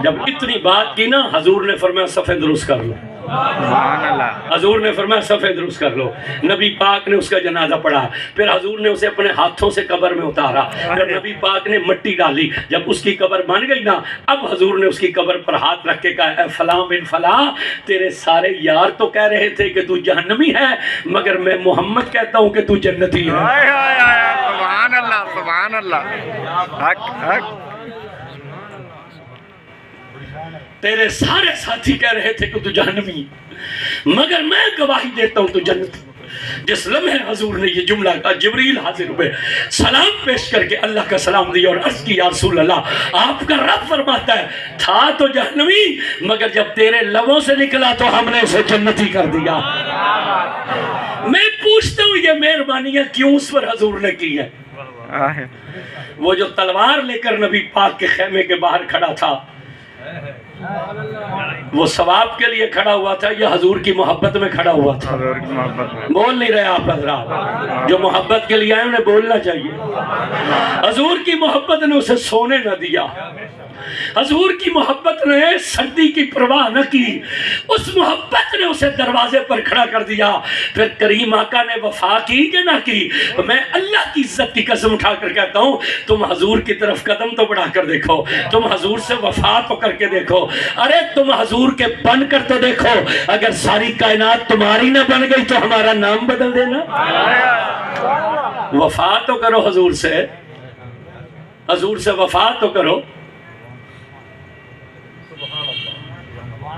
جب اتنی بات کی نا حضور نے فرمایا صفحے درست کر لو، سبحان اللہ، حضور نے فرمایا صفحے درست کر لو۔ نبی پاک نے اس کا جنازہ پڑھا، پھر حضور نے اسے اپنے ہاتھوں سے قبر میں اتارا، پھر نبی پاک نے مٹی ڈالی، جب اس کی قبر بن گئی نا، اب حضور نے اس کی قبر پر ہاتھ رکھ کے کہا اے فلاں بن فلاں، تیرے سارے یار تو کہہ رہے تھے کہ تو جہنمی ہے، مگر میں محمد کہتا ہوں کہ تو جنتی ہے۔ سبحان اللہ، سبحان اللہ، حق حق، تیرے سارے ساتھی کہہ رہے تھے کہ تو جہنمی، مگر میں گواہی دیتا ہوں تو جنت۔ جس لمحے حضور نے یہ جملہ کہا، جبریل حاضر ہوئے، سلام پیش کر کے اللہ کا سلام دیا اور عرض کی یا رسول اللہ، آپ کا رب فرماتا ہے تھا تو جہنمی، مگر جب تیرے لبوں سے نکلا تو ہم نے اسے جنتی کر دیا۔ میں پوچھتا ہوں یہ مہربانیاں کیوں اس پر حضور نے کی ہے؟ وہ جو تلوار لے کر نبی پاک کے خیمے کے باہر کھڑا تھا، وہ ثواب کے لیے کھڑا ہوا تھا یا حضور کی محبت میں کھڑا ہوا تھا؟ حضور کی محبت میں. بول نہیں رہے آپ حضرات. جو محبت کے لیے آئے انہیں بولنا چاہیے. حضور کی محبت نے اسے سونے نہ دیا. حضور کی محبت نے سردی کی پرواہ نہ کی. اس محبت نے اسے دروازے پر کھڑا کر دیا. پھر کریم آقا نے وفا کی کہ نہ کی؟ میں اللہ کی عزت کی قسم اٹھا کر کہتا ہوں تم حضور کی طرف قدم تو بڑھا کر دیکھو, تم حضور سے وفا تو کر کے دیکھو. ارے تم حضور کے بن کر تو دیکھو. اگر ساری کائنات تمہاری نہ بن گئی تو ہمارا نام بدل دینا. وفا تو کرو حضور سے, حضور سے وفا تو کرو.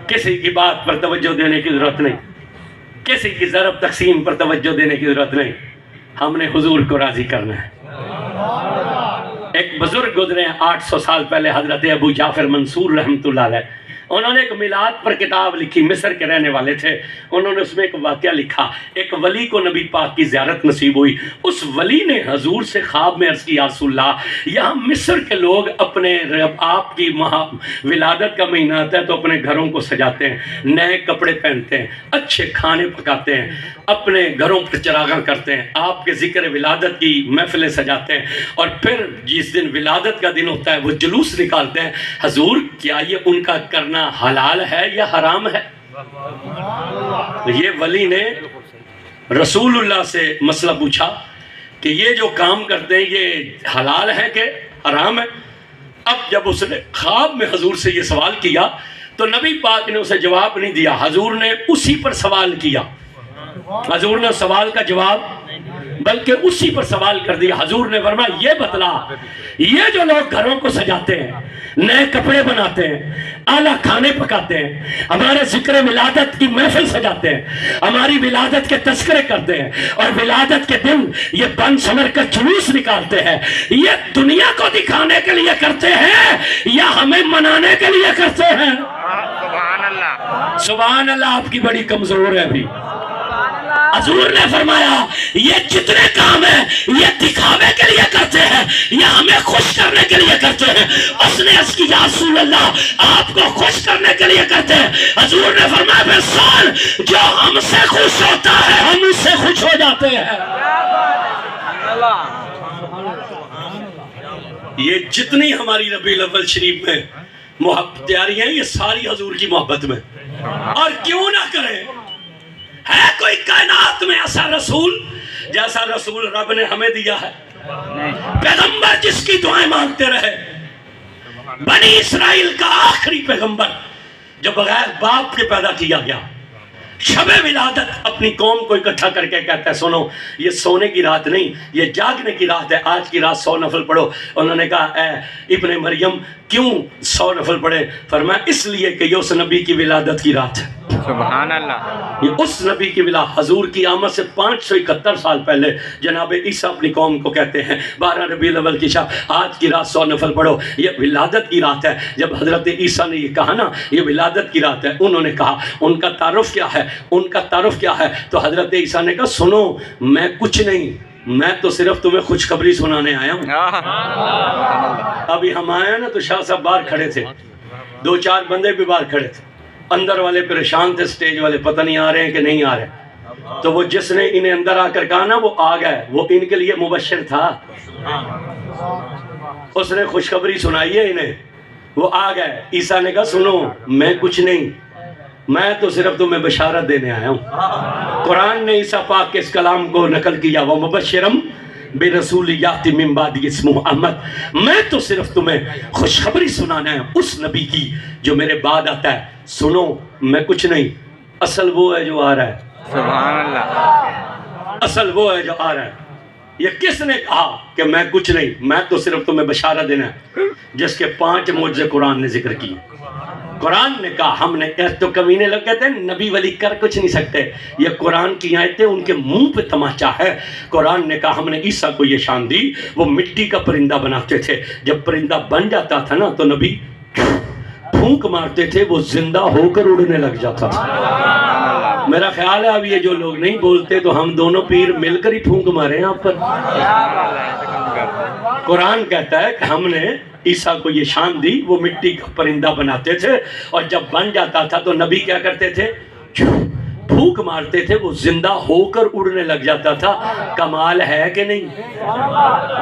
کسی کی بات پر توجہ دینے کی ضرورت نہیں, کسی کی ضرب تقسیم پر توجہ دینے کی ضرورت نہیں. ہم نے حضور کو راضی کرنا ہے. ایک بزرگ گزرے ہیں 800 سال پہلے, حضرت ابو جعفر منصور رحمۃ اللہ علیہ. انہوں نے ایک میلاد پر کتاب لکھی, مصر کے رہنے والے تھے. انہوں نے اس میں ایک واقعہ لکھا. ایک ولی کو نبی پاک کی زیارت نصیب ہوئی. اس ولی نے حضور سے خواب میں عرض کی, یا رسول اللہ, یہاں مصر کے لوگ اپنے آپ کی ولادت کا مہینہ آتا ہے تو اپنے گھروں کو سجاتے ہیں, نئے کپڑے پہنتے ہیں, اچھے کھانے پکاتے ہیں, اپنے گھروں پر چراغاں کرتے ہیں, آپ کے ذکر ولادت کی محفلیں سجاتے ہیں, اور پھر جس دن ولادت کا دن ہوتا ہے وہ جلوس نکالتے ہیں. حضور کیا یہ ان کا کرنا حلال ہے یا حرام ہے؟ یہ ولی نے رسول اللہ سے مسئلہ پوچھا کہ یہ جو کام کرتے ہیں یہ حلال ہے کہ حرام ہے؟ اب جب اس نے خواب میں حضور سے یہ سوال کیا تو نبی پاک نے اسے جواب نہیں دیا, حضور نے اسی پر سوال کیا. حضور نے سوال کا جواب بلکہ اسی پر سوال کر دیا. حضور نے فرمایا یہ بتلا, یہ جو لوگ گھروں کو سجاتے ہیں, نئے کپڑے بناتے ہیں, اعلیٰ کھانے پکاتے ہیں, ہمارے ذکر ولادت کی محفل سجاتے ہیں, ہماری ولادت کے تذکرے کرتے ہیں, اور ولادت کے دن یہ بن سمر کا جلوس نکالتے ہیں, یہ دنیا کو دکھانے کے لیے کرتے ہیں یا ہمیں منانے کے لیے کرتے ہیں؟ سبحان اللہ. سبحان اللہ. آپ کی بڑی کمزور ہے ابھی. حضور نے فرمایا یہ جتنے کام ہیں یہ دکھاوے کے لیے کرتے ہیں یا ہمیں خوش کرنے کے لیے کرتے ہیں؟ اس نے اس کی یا رسول اللہ آپ کو خوش کرنے کے لیے کرتے ہیں. حضور نے فرمایا پھر سن, جو ہم سے خوش ہوتا ہے ہم اس سے خوش ہو جاتے ہیں. یہ جتنی ہماری ربیع الاول شریف میں محبت تیاری ہیں یہ ساری حضور کی محبت میں. اور کیوں نہ کریں, ہے کوئی کائنات میں ایسا رسول جیسا رسول رب نے ہمیں دیا ہے؟ پیغمبر جس کی دعائیں مانگتے رہے, بنی اسرائیل کا آخری پیغمبر جو بغیر باپ کے پیدا کیا گیا, شب ولادت اپنی قوم کو اکٹھا کر کے کہتا ہے سنو یہ سونے کی رات نہیں, یہ جاگنے کی رات ہے, آج کی رات 100 نفل پڑھو. انہوں نے کہا اے ابن مریم کیوں 100 نفل پڑھے؟ فرمایا اس لیے کہ یہ اس نبی کی ولادت کی رات ہے. سبحان اللہ. یہ اس نبی کی ولادت, حضور کی آمد سے 571 سال پہلے جناب عیسیٰ اپنی قوم کو کہتے ہیں 12 ربیع الاول کی شب آج کی رات 100 نفل پڑھو, یہ ولادت کی رات ہے. جب حضرت عیسیٰ نے یہ کہا نا یہ ولادت کی رات ہے, انہوں نے کہا ان کا تعارف کیا ہے, ان کا تعارف کیا ہے؟ تو حضرت عیسیٰ نے کہا سنو میں کچھ نہیں, میں تو صرف تمہیں خوشخبری سنانے آیا ہوں. ابھی ہم آئے ہیں نا تو شاہ صاحب باہر کھڑے تھے, 2-4 بندے بھی باہر کھڑے تھے, اندر والے پریشان تھے, سٹیج والے پتہ نہیں آ رہے ہیں کہ نہیں آ رہے. تو وہ جس نے انہیں اندر آ کر کہا نا وہ آ گئے, وہ ان کے لیے مبشر تھا, اس نے خوشخبری سنائی ہے انہیں, وہ آ گئے. عیسیٰ نے کہا سنو میں کچھ نہیں, میں تو صرف تمہیں بشارت دینے آیا ہوں. قرآن نے عیسیٰ پاک کے اس کلام کو نقل کیا, وہ مبشرم برسول یاتی من بعد اسمہ احمد, میں تو صرف تمہیں خوشخبری سنانا ہے اس نبی کی جو میرے بعد آتا ہے. سنو میں کچھ نہیں, اصل وہ ہے جو آ رہا ہے. سبحان اللہ. اصل وہ ہے جو آ رہا ہے. یہ کس نے کہا کہ میں کچھ نہیں, میں تو صرف تمہیں بشارت دینا ہے, جس کے 5 معجزے قرآن نے ذکر کیے. قرآن نے کہا ہم نے, تو کمینے لوگ کہتے ہیں نبی ولی کر کچھ نہیں سکتے, یہ قرآن کی آیتیں ان کے منہ پہ تماچا ہے. قرآن نے کہا ہم نے عیسیٰ کو یہ شان دی, وہ مٹی کا پرندہ بناتے تھے, جب پرندہ بن جاتا تھا نا تو نبی پھونک مارتے تھے, وہ زندہ ہو کر اڑنے لگ جاتا تھا. میرا خیال ہے اب یہ جو لوگ نہیں بولتے تو ہم دونوں پیر مل کر ہی پھونک مارے ہیں آپ پر. قرآن کہتا ہے کہ ہم نے عیسیٰ کو یہ شان دی، وہ مٹی کا پرندہ بناتے تھے، اور جب بن جاتا تھا تو نبی کیا کرتے تھے؟ پھونک مارتے تھے، وہ زندہ ہو کر اڑنے لگ جاتا تھا۔ کمال ہے کہ نہیں؟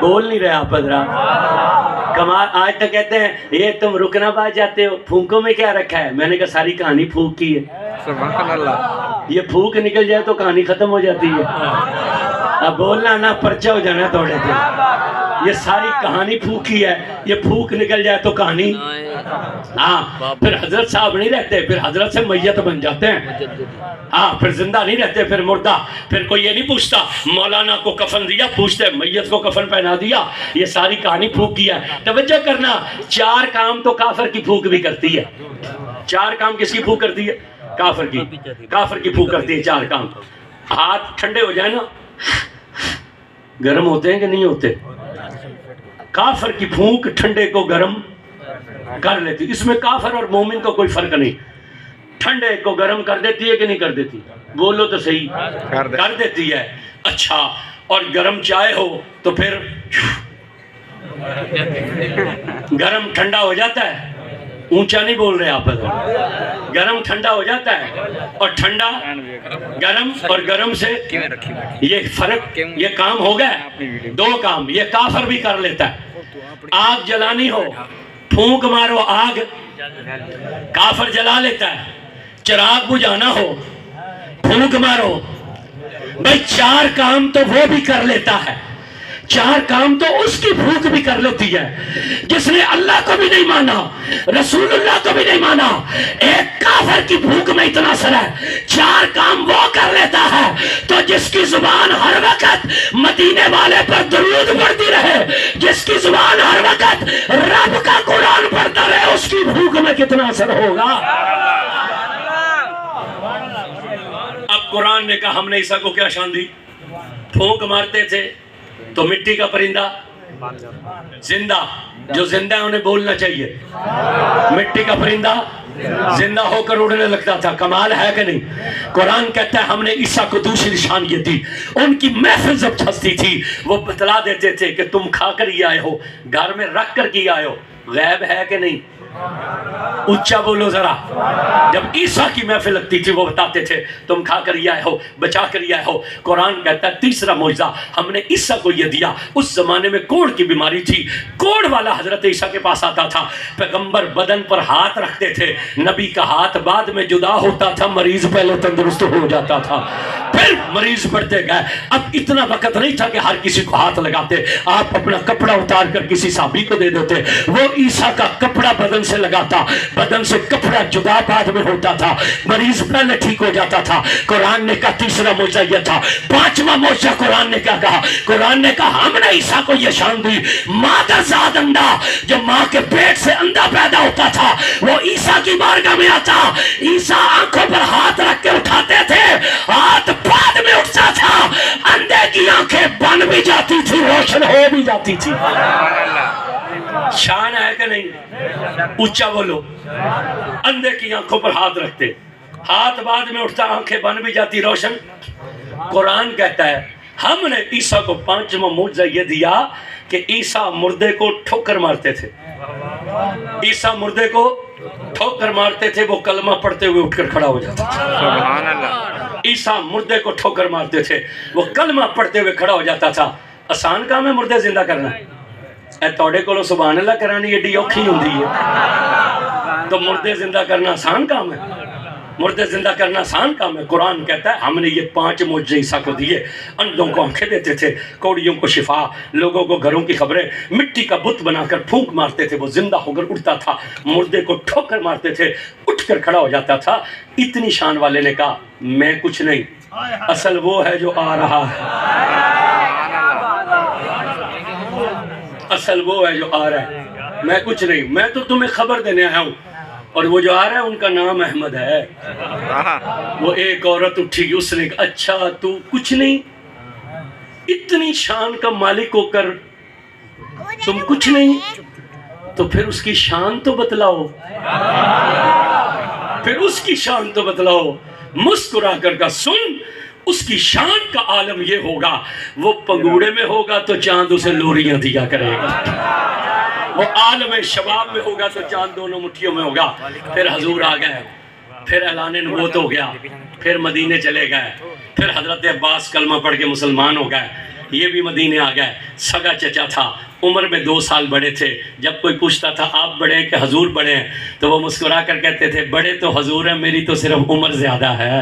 بول نہیں رہے آپ حضرات؟ کمال۔ آج تک کہتے ہیں یہ تم رکنا پا جاتے ہو، پھونکوں میں کیا رکھا ہے؟ میں نے کہا ساری کہانی پھونک کی ہے۔ سبحان اللہ۔ یہ پھونک نکل جائے تو کہانی ختم ہو جاتی ہے۔ اب بولنا نہ پرچہ ہو جانا تھوڑے سے۔ یہ ساری کہانی پھونکی ہے، یہ پھونک نکل جائے تو کہانی۔ ہاں، پھر حضرت صاحب نہیں رہتے، پھر حضرت سے میت بن جاتے ہیں۔ ہاں، پھر زندہ نہیں رہتے، پھر مردہ۔ پھر کوئی یہ نہیں پوچھتا مولانا کو کفن دیا، پوچھتے میت کو کفن پہنا دیا۔ یہ ساری کہانی پھونک کی ہے۔ توجہ کرنا، 4 کام تو کافر کی پھونک بھی کرتی ہے۔ 4 کام کس کی پھونک کرتی ہے؟ کافر کی۔ کافر کی پھونک کرتی ہے 4 کام۔ ہاتھ ٹھنڈے ہو جائیں نا، گرم ہوتے ہیں کہ نہیں ہوتے؟ کافر کی پھونک ٹھنڈے کو گرم کر لیتی۔ اس میں کافر اور مومن کو کوئی فرق نہیں۔ ٹھنڈے کو گرم کر دیتی ہے کہ نہیں کر دیتی؟ بولو تو صحیح۔ کر دیتی ہے۔ اچھا، اور گرم چائے ہو تو پھر گرم ٹھنڈا ہو جاتا ہے؟ اونچا نہیں بول رہے آپ، گرم ٹھنڈا ہو جاتا ہے، اور ٹھنڈا گرم، اور گرم سے یہ فرق، یہ کام ہو گیا۔ 2 کام یہ کافر بھی کر لیتا ہے۔ آگ جلانی ہو، پھونک مارو آگ، کافر جلا لیتا ہے۔ چراغ بجھانا ہو، پھونک مارو۔ بھائی 4 کام تو وہ بھی کر لیتا ہے، 4 کام تو اس کی پھونک بھی کر لیتی ہے، جس نے اللہ کو بھی نہیں مانا، رسول اللہ کو بھی نہیں مانا۔ ایک کافر کی پھونک میں اتنا اثر ہے، 4 کام وہ کر لیتا ہے تو جس کی زبان ہر وقت مدینے والے پر درود پڑھتی رہے، جس کی زبان ہر وقت رب کا قرآن پڑھتا رہے، اس کی پھونک میں کتنا اثر ہوگا۔ اب قرآن نے کہا ہم نے عیسیٰ کو کیا شان دی؟ پھونک مارتے تھے تو مٹی کا پرندہ زندہ، جو زندہ ہے انہیں بولنا چاہیے۔ مٹی کا پرندہ زندہ ہو کر اڑنے لگتا تھا۔ کمال ہے کہ نہیں؟ قرآن کہتا ہے ہم نے عیسیٰ کو دوسری نشان یہ دی۔ ان کی محفل جب چھستی تھی وہ بتلا دیتے تھے کہ تم کھا کر ہی آئے ہو، گھر میں رکھ کر ہی آئے ہو۔ غیب ہے کہ نہیں؟ اونچا بولو ذرا۔ جب عیسیٰ کی محفل لگتی تھی وہ بتاتے تھے تم کھا کر ہی آئے ہو، بچا کر ہی آئے ہو۔ قرآن کہتا ہے تیسرا معجزہ ہم نے عیسیٰ کو یہ دیا۔ اس زمانے میں کوڑ کی بیماری تھی، کوڑ والا حضرت عیسیٰ کے پاس آتا تھا، پیغمبر بدن پر ہاتھ رکھتے تھے، نبی کا ہاتھ بعد میں جدا ہوتا تھا، مریض پہلے تندرست ہو جاتا تھا، پھر مریض بڑھتے گئے۔ اب اتنا وقت نہیں تھا کہ ہر کسی کو ہاتھ لگاتے، آپ اپنا کپڑا اتار کر کسی صحابی کو دے دیتے، وہ عیسیٰ کا کپڑا بدن سے لگاتا، بدن سے کپڑا جدا بعد میں ہوتا تھا، مریض پہلے ٹھیک ہو جاتا تھا۔ قرآن نے کہا تیسرا معجزہ یہ تھا۔ 5واں معجزہ قرآن نے کیا کہا؟ قرآن نے کہا ہم نے عیسیٰ کو یہ شان دی، مادر زاد اندھا، جو ماں کے پیٹ سے اندھا پیدا ہوتا تھا وہ عیسیٰ کی بارگاہ میں آتا، عیسیٰ آنکھوں پر ہاتھ رکھ کے اٹھاتے تھے، ہاتھ بعد میں اٹھتا تھا، اندھے کی آنکھیں بن بھی جاتی تھی، روشن ہو بھی جاتی تھی۔ شان ہے کہ نہیں؟ اونچا بولو۔ اندھے کی آنکھوں پر ہاتھ رکھتے، ہاتھ بعد میں اٹھتا، آنکھیں بن بھی جاتی، روشن۔ قرآن کہتا ہے ہم نے عیسیٰ کو 5واں معجزہ یہ دیا کہ عیسیٰ مردے کو ٹھوکر مارتے تھے، عیسیٰ مردے کو ٹھوکر مارتے تھے، وہ کلمہ پڑھتے ہوئے اٹھ کر کھڑا ہو جاتا تھا۔ سبحان اللہ۔ عیسیٰ مردے کو ٹھوکر مارتے تھے، وہ کلمہ پڑھتے ہوئے کھڑا ہو جاتا تھا۔ آسان کام ہے مردے زندہ کرنا؟ اے توڑے کو سبحان اللہ کرانی ایڈی اوکھی ہوندی ہے، تو مردے زندہ کرنا آسان کام ہے؟ مردے زندہ کرنا آسان کام ہے؟ قرآن کہتا ہے ہم نے یہ 5 معجزے عیسیٰ کو دیے، اندھوں کو آنکھیں دیتے تھے، کوڑیوں کو شفا، لوگوں کو گھروں کی خبریں، مٹی کا بت بنا کر پھونک مارتے تھے، وہ زندہ ہو کر اٹھتا تھا، مردے کو ٹھوکر مارتے تھے، اٹھ کر کھڑا ہو جاتا تھا۔ اتنی شان والے نے کہا میں کچھ نہیں، اصل وہ ہے جو آ رہا ہے، اصل وہ ہے جو آ رہا ہے، میں کچھ نہیں، میں تو تمہیں خبر دینے آیا ہوں، اور وہ جو آ رہا ہے ان کا نام احمد ہے۔ وہ ایک عورت اٹھی، اس نے کہا اچھا تو کچھ نہیں، اتنی شان کا مالک ہو کر تم کچھ نہیں، تو پھر اس کی شان تو بتلاؤ، پھر اس کی شان تو بتلاؤ۔ مسکرا کر کا سن، اس کی شان کا عالم یہ ہوگا، وہ پنگوڑے میں ہوگا تو چاند اسے لوریاں دیا کرے گا، وہ عالم شباب میں ہوگا تو چاند دونوں مٹھیوں میں ہوگا. پھر حضور آ گئے, پھر اعلان نبوت ہو گیا, پھر مدینے چلے گئے, پھر حضرت عباس کلمہ پڑھ کے مسلمان ہو گئے, یہ بھی مدینے آ گئے. سگا چچا تھا, عمر میں 2 سال بڑے تھے. جب کوئی پوچھتا تھا آپ بڑے ہیں کہ حضور بڑے ہیں, تو وہ مسکرا کر کہتے تھے بڑے تو حضور ہیں, میری تو صرف عمر زیادہ ہے.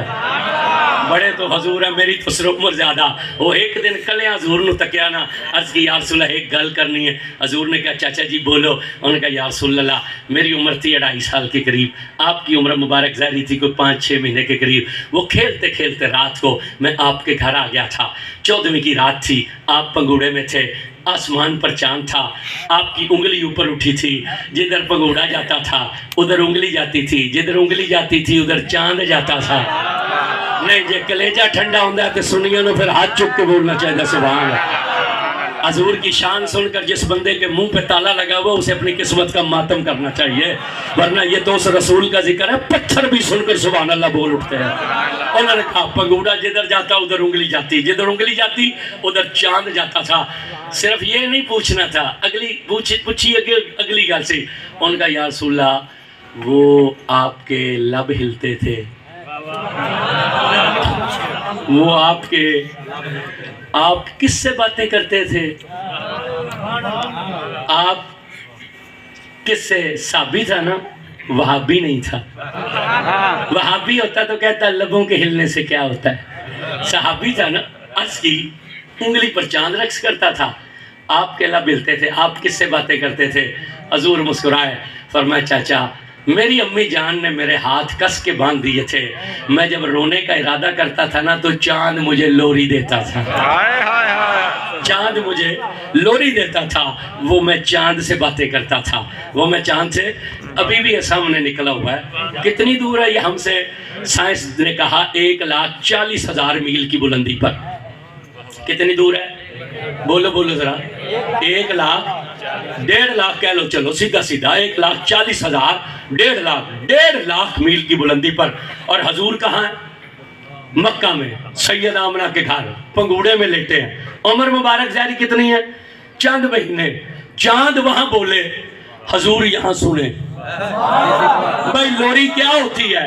بڑے تو حضور ہیں, میری تو صرف عمر زیادہ. وہ ایک دن کلے حضور نو تکیا نا, عرض کی یا رسول اللہ ایک گل کرنی ہے. حضور نے کہا چاچا جی بولو. انہوں نے کہا یا رسول اللہ میری عمر تھی 2.5 سال کے قریب, آپ کی عمر مبارک ظاہری تھی کوئی 5-6 مہینے کے قریب. وہ کھیلتے کھیلتے رات کو میں آپ کے گھر آ گیا تھا. 14ویں کی رات تھی, آپ پنگوڑے میں تھے, آسمان پر چاند تھا, آپ کی انگلی اوپر اٹھی تھی, جدھر پنگوڑا جاتا تھا ادھر انگلی جاتی تھی, جدھر انگلی جاتی تھی ادھر چاند جاتا تھا. نہیں جے کلیجہ ٹھنڈا ہوندہ ہے تو سنیوں نے پھر ہاتھ چک کے بولنا چاہیے سبحان اللہ. حضور کی شان سن کر جس بندے کے منہ پہ تالا لگا ہوا اسے اپنی قسمت کا ماتم کرنا چاہیے, ورنہ یہ تو اس رسول کا ذکر ہے, پتھر بھی سن کر سبحان اللہ بول اٹھتے ہیں. انہوں نے کہا پنگوڑا جدھر جاتا ادھر انگلی جاتی, جدھر انگلی جاتی ادھر چاند جاتا تھا. صرف یہ نہیں پوچھنا تھا, اگلی پوچھی اگلی گل سے. ان کا یا رسول اللہ وہ آپ کے لب ہلتے تھے, وہ آپ کس سے باتیں کرتے تھے, آپ کس سے؟ صحابی تھا نا, وہابی نہیں تھا. وہابی ہوتا تو کہتا لبوں کے ہلنے سے کیا ہوتا ہے, صحابی تھا نا. عرض کی انگلی پر چاند رقص کرتا تھا, آپ کے لب ہلتے تھے, آپ کس سے باتیں کرتے تھے؟ حضور مسکرائے, فرمایا چاچا میری امی جان نے میرے ہاتھ کس کے باندھ دیے تھے, میں جب رونے کا ارادہ کرتا تھا نا تو چاند مجھے لوری دیتا تھا. چاند مجھے لوری دیتا تھا, وہ میں چاند سے باتیں کرتا تھا, وہ میں چاند سے. ابھی بھی یہ سامنے نکلا ہوا ہے, کتنی دور ہے یہ ہم سے؟ سائنس نے کہا 1,40,000 میل کی بلندی پر. کتنی دور ہے بولو بولو ذرا. 1 لاکھ 1.5 لاکھ کہہ لو, چلو سیدھا سیدھا 1,40,000 1.5 لاکھ میل کی بلندی پر. اور حضور کہاں ہے؟ مکہ میں, سید آمنہ کے گھر پنگوڑے میں لیٹے ہیں. عمر مبارک ظاہری کتنی ہے؟ چند مہینے. چاند وہاں بولے, حضور یہاں سنے. بھائی لوری کیا ہوتی ہے؟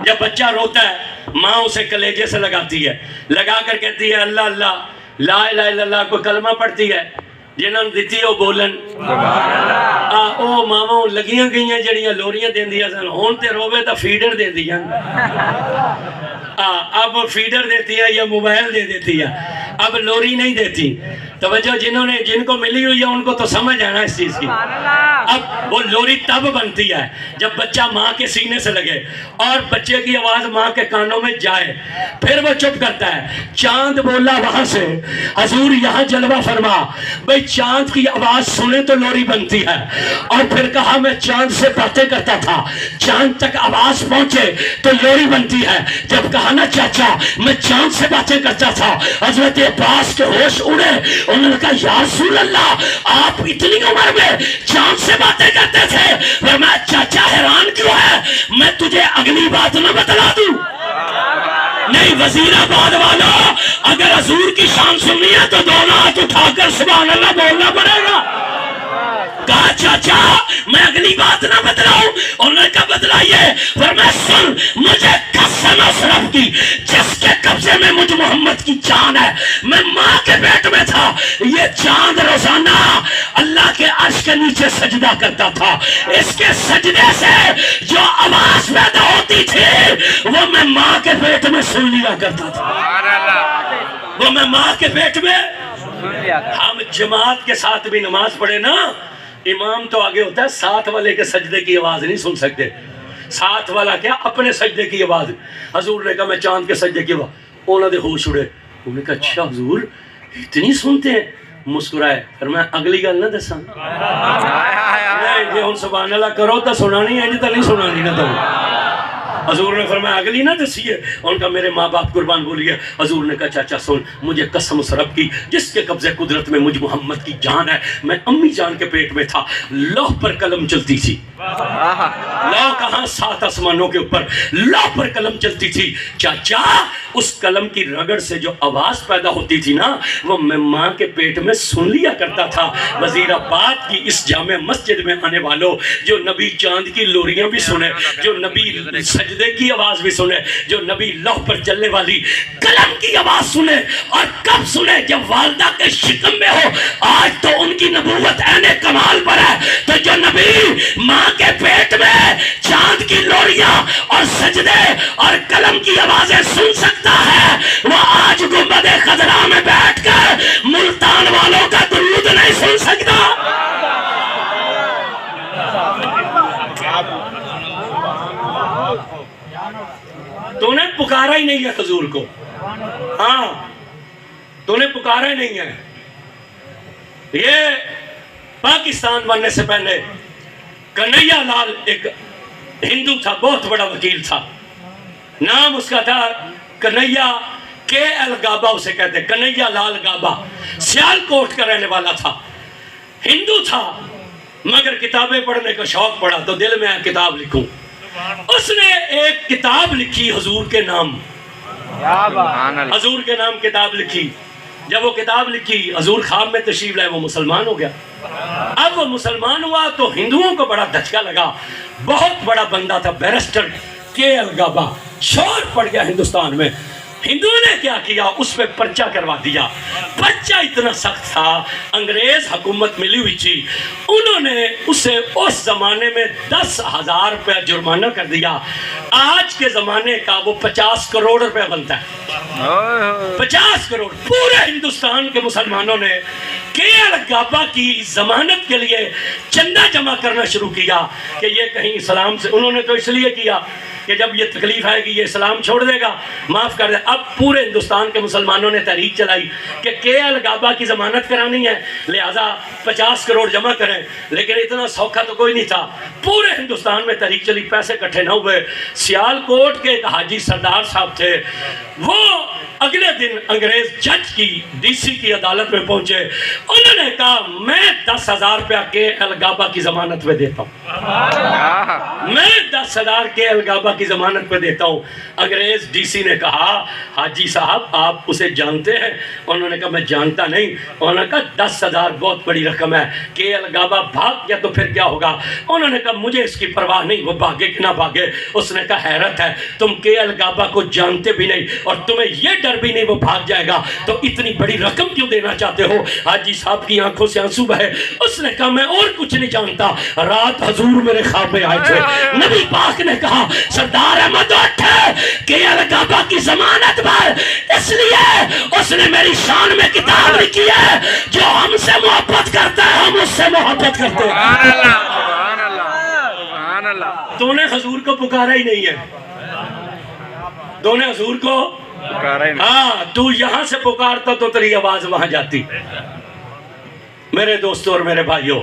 جب بچہ روتا ہے ماں اسے کلیجے سے لگاتی ہے, لگا کر کہتی ہے اللہ اللہ لا الہ الا اللہ, کو کلمہ پڑھتی ہے, جنہوں نے دیتی ہے وہ بولن او ماما لگیاں گئیاں جڑیاں لوریاں دین دیا سن, ہون تے روے تا فیڈر دے دیا. اب فیڈر دیتی ہے یا موبائل دے دیتی ہے, اب لوری نہیں دیتی. توجہ, جن کو ملی ہوئی ہے ان کو تو سمجھ آنا اس چیز کی. اب وہ لوری تب بنتی ہے جب بچہ ماں کے سینے سے لگے اور بچے کی آواز ماں کے کانوں میں جائے, پھر وہ چپ کرتا ہے. چاند بولا وہاں سے, حضور یہاں جلوہ فرما. بھئی چاند کی آواز سنے تو لوری بنتی ہے, اور پھر کہا میں چاند سے باتیں کرتا تھا, چاند تک آواز پہنچے تو لوری بنتی ہے. جب کہا نا چاچا میں چاند سے باتیں کرتا تھا, حضرت عباس کے ہوش اڑے. انہوں نے کہا یا رسول اللہ آپ اتنی عمر میں چاند سے باتیں کرتے تھے. فرمایا چاچا حیران کیوں ہے, میں تجھے اگلی بات نہ بتلا دوں؟ نہیں وزیر آباد والا, اگر حضور کی شان سننی ہے تو دونوں ہاتھ اٹھا کر سبحان اللہ بولنا پڑے گا. کہا چاچا میں اگلی بات نہ بتلاؤں؟ انہوں نے کہا بتلائیے. فرمایا سن, مجھے قسم اشرف کی جس کے قبضے میں مجھ محمد کی جان ہے, میں ماں کے پیٹ میں تھا, یہ چاند روزانہ اللہ کے عرش کے نیچے سجدہ کرتا تھا. اس کے سجدے سے جو آواز پیدا ہوتی تھی وہ میں ماں کے پیٹ میں سن لیا کرتا تھا, وہ میں ماں کے پیٹ میں. ہم جماعت کے ساتھ بھی نماز پڑھے نا, امام تو آگے ہوتا ہے, ساتھ والے کے سجدے کی آواز نہیں سن سکتے. ساتھ والا کیا اپنے سجدے کی آواز. حضور نے کہا میں چاند کے سجدے کی آواز. انہوں نے ہوش اڑے, انہوں نے کہا اچھا حضور اتنی سنتے ہیں. مسکرائے, فرمایا اگلی گل نہ دساں. جی ہن سبحان اللہ کرو تو سنانی ہے, جی تو نہیں سنانی نہ تو. حضور نے فرمایا اگلی نہ دسیے. ان کا میرے ماں باپ قربان بولیے. حضور نے کہا چاچا سن, مجھے قسم اس رب کی جس کے قبضے قدرت میں مجھ محمد کی جان ہے, میں امی جان کے پیٹ میں تھا, لوح پر قلم چلتی تھی. لوح کہاں, 7 آسمانوں کے اوپر لوح پر قلم چلتی تھی. چاچا اس قلم کی رگڑ سے جو آواز پیدا ہوتی تھی نا وہ میں ماں کے پیٹ میں سن لیا کرتا تھا۔ وزیر آباد کی اس جامع مسجد میں آنے والوں، جو نبی چاند کی لوریاں بھی سنے، جو نبی سجدے کی آواز بھی سنے، جو نبی لوح پر چلنے والی قلم کی آواز سنے، اور کب سنے؟ جب والدہ کے شکم میں ہو۔ آج تو ان کی نبوت عین کمال پر ہے، تو جو نبی ماں کے پیٹ میں چاند کی لوریاں اور سجدے اور قلم کی آوازیں سن سکتا ہے، وہ آج گنبد خضرا میں بیٹھ کر ملتان والوں کا درود نہیں سن سکتا۔ تو نے پکارا ہی نہیں ہے حضور کو، ہاں تو نے پکارا ہی نہیں ہے۔ یہ پاکستان بننے سے پہلے کنہیا لال ایک ہندو تھا، بہت بڑا وکیل تھا، نام اس کا تھا کنہیا کے ایل گابا، اسے کہتے کنہیا لال گابا، سیال کوٹ کا رہنے والا تھا، ہندو تھا، مگر کتابیں پڑھنے کا شوق پڑا تو دل میں کتاب لکھوں۔ اس نے ایک کتاب لکھی حضور کے نام، حضور کے نام کتاب لکھی۔ جب وہ کتاب لکھی حضور خواب میں تشریف لائے، وہ مسلمان ہو گیا۔ اب وہ مسلمان ہوا تو ہندوؤں کو بڑا دھچکا لگا، بہت بڑا بندہ تھا بیرسٹر کے ایل گابا، شور پڑ گیا ہندوستان میں۔ ہندوؤں نے کیا کیا؟ اس پہ پرچہ کروا دیا۔ پرچہ اتنا سخت تھا، انگریز حکومت ملی ہوئی تھی، انہوں نے اسے اس زمانے میں 10,000 روپے جرمانہ کر دیا۔ آج کے زمانے کا وہ 50 کروڑ روپے بنتا ہے، 50 کروڑ۔ پورے ہندوستان کے مسلمانوں نے کے ایل گابا کی ضمانت کے لیے چندہ جمع کرنا شروع کیا کہ یہ کہیں اسلام سے، انہوں نے تو اس لیے کیا کہ جب یہ تکلیف آئے گی یہ اسلام چھوڑ دے گا، معاف کر دے۔ اب پورے ہندوستان کے مسلمانوں نے تحریک چلائی کہ کے ایل گابا کی ضمانت کرانی ہے، لہٰذا 50 کروڑ جمع کریں۔ لیکن اتنا سوکھا تو کوئی نہیں تھا، پورے ہندوستان میں تحریک چلی، پیسے اکٹھے نہ ہوئے۔ سیال کوٹ کے ایک حاجی سردار صاحب تھے، وہ اگلے دن انگریز جج کی ڈی سی کی عدالت میں پہنچے، انہوں نے کہا میں 10,000 روپیہ کے ایل گابا کی ضمانت پہ دیتا ہوں، میں 10,000 کے ایل گابا کی ضمانت پہ دیتا ہوں۔ انگریز ڈی سی نے کہا حاجی صاحب آپ اسے جانتے ہیں؟ انہوں نے کہا میں جانتا نہیں۔ انہوں نے کہا 10,000 بہت بڑی رقم ہے، کے ایل گابا بھاگ گیا تو پھر کیا ہوگا؟ انہوں نے کہا مجھے اس کی پرواہ نہیں، وہ بھاگے کہ نہ بھاگے۔ اس نے کہا حیرت ہے، تم کے ایل گابا کو جانتے بھی نہیں اور تمہیں یہ ڈر بھی نہیں وہ بھاگ جائے گا، تو اتنی بڑی رقم کیوں دینا چاہتے ہو؟ حاجی صاحب کی آنکھوں سے آنسو بہے۔ اس نے کہا میں اور کچھ نہیں جانتا، رات حضور میرے خواب میں آئے تھے، نبی پاک نے کہا سردار احمد اٹھ کہ ایل گابا کی ضمانت پر، اس لیے اس نے میری شان میں کتاب لکھی ہے، جو ہم سے محبت کرتا ہے ہم اس سے محبت کرتے ہیں۔ تو نے حضور کو پکارا ہی نہیں ہے، تو نے حضور کو ہاں تو یہاں سے پکارتا تو تیری آواز وہاں جاتی۔ میرے دوستوں اور میرے بھائیوں،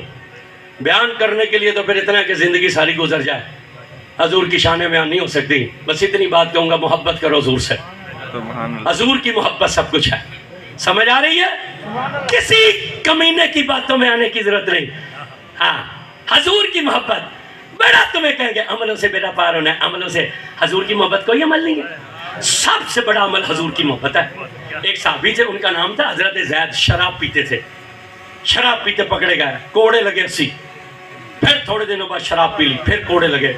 بیان کرنے کے لیے تو پھر اتنا کہ زندگی ساری گزر جائے، حضور کی شان بیان نہیں ہو سکتی۔ بس اتنی بات کہوں گا، محبت کرو حضور سے، حضور کی محبت سب کچھ ہے۔ سمجھ آ رہی ہے؟ کسی کمینے کی باتوں میں آنے کی ضرورت نہیں۔ ہاں حضور کی محبت، بڑا تمہیں کہیں گے عملوں سے بیڑا پار ہونا ہے، عملوں سے حضور کی محبت کوئی عمل نہیں ہے، سب سے بڑا عمل حضور کی محبت ہے۔ ایک صحابی تھے، ان کا نام تھا حضرت زید، شراب پیتے تھے، شراب پیتے پکڑے گئے، کوڑے لگے 80، پھر تھوڑے دنوں بعد شراب پی لی، پھر کوڑے لگے،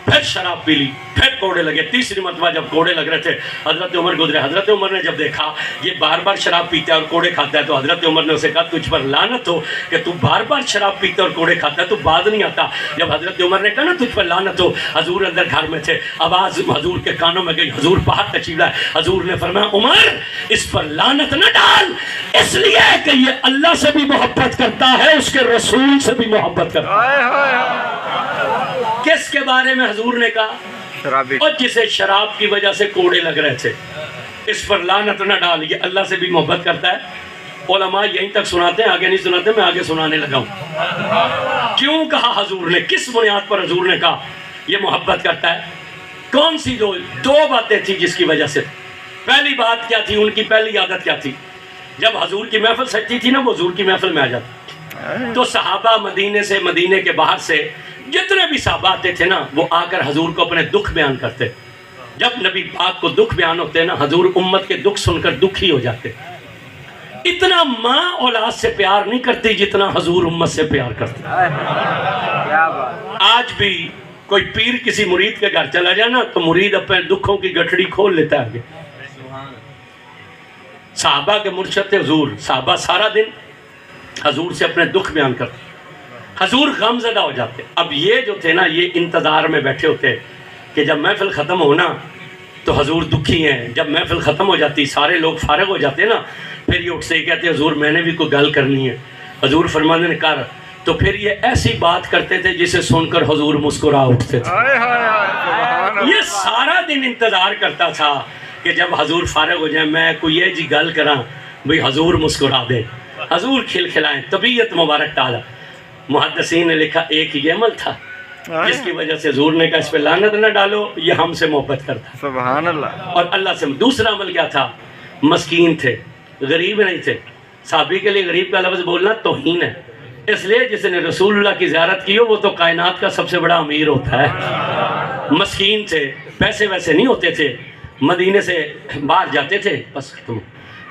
پھر شراب پی لی، پھر کوڑے لگے۔ تیسری مرتبہ جب کوڑے لگ رہے تھے حضرت عمر گزرے، حضرت عمر نے جب دیکھا یہ بار بار شراب پیتا ہے اور کوڑے کھاتا ہے، تو حضرت عمر نے اسے کہا تجھ پر لعنت ہو کہ تو بار بار شراب پیتا اور کوڑے کھاتا ہے، تو بعد نہیں آتا۔ جب حضرت عمر نے کہا نا تجھ پر لعنت ہو، حضور اندر گھر میں تھے، آواز حضور کے کانوں میں گئی، حضور باہر تشریف لائے، حضور نے فرمایا عمر اس پر لعنت نہ ڈال، اس لیے کہ یہ اللہ سے بھی محبت کرتا ہے، اس کے رسول سے بھی محبت کرتا ہے۔ کس کے بارے میں حضور نے کہا؟ اور جسے شراب کی وجہ سے کوڑے لگ رہے تھے، اس پر لعنت نہ ڈال، یہ اللہ سے بھی محبت کرتا ہے۔ علماء یہیں تک سناتے ہیں، آگے نہیں سناتے، میں آگے سنانے لگا ہوں۔ کیوں کہا حضور نے، کس بنیاد پر حضور نے کہا یہ محبت کرتا ہے؟ کون سی دو باتیں تھی جس کی وجہ سے؟ پہلی بات کیا تھی؟ ان کی پہلی عادت کیا تھی؟ جب حضور کی محفل سجتی تھی نا، وہ حضور کی محفل میں آ جاتا، تو صحابہ مدینے کے باہر سے جتنے بھی صحابہ آتے تھے نا، وہ آ کر حضور کو اپنے دکھ بیان کرتے، جب نبی پاک کو دکھ بیان ہوتے ہیں نا، حضور امت کے دکھ سن کر دکھی ہو جاتے. اتنا ماں اولاد سے پیار نہیں کرتی جتنا حضور امت سے پیار کرتی. آج بھی کوئی پیر کسی مرید کے گھر چلا جائے نا تو مرید اپنے دکھوں کی گٹھڑی کھول لیتا ہے آگے. صحابہ کے مرشد تھے حضور، صحابہ سارا دن حضور سے اپنے دکھ بیان کرتے، حضور غم زدہ ہو جاتے. اب یہ جو تھے نا، یہ انتظار میں بیٹھے ہوتے کہ جب محفل ختم ہونا تو حضور دکھی ہیں. جب محفل ختم ہو جاتی، سارے لوگ فارغ ہو جاتے نا، پھر یہ اٹھتے کہتے حضور میں نے بھی کوئی گل کرنی ہے. حضور فرماتے ہیں کر. تو پھر یہ ایسی بات کرتے تھے جسے سن کر حضور مسکرا اٹھتے تھے. یہ سارا دن انتظار کرتا تھا کہ جب حضور فارغ ہو جائیں میں کوئی یہ جی گل کراں بھئی حضور مسکرا دے، حضور کھل کھلائیں، طبیعت مبارک ڈالا. محدثین نے لکھا ایک یہ عمل تھا جس کی وجہ سے حضور نے کہا اس پہ لعنت نہ ڈالو، یہ ہم سے محبت کرتا. سبحان اللہ. اور اللہ سے. دوسرا عمل کیا تھا؟ مسکین تھے، غریب نہیں تھے. صحابی کے لیے غریب کا لفظ بولنا توہین ہے، اس لیے جس نے رسول اللہ کی زیارت کی ہو وہ تو کائنات کا سب سے بڑا امیر ہوتا ہے. مسکین تھے، پیسے ویسے نہیں ہوتے تھے. مدینے سے باہر جاتے تھے، بس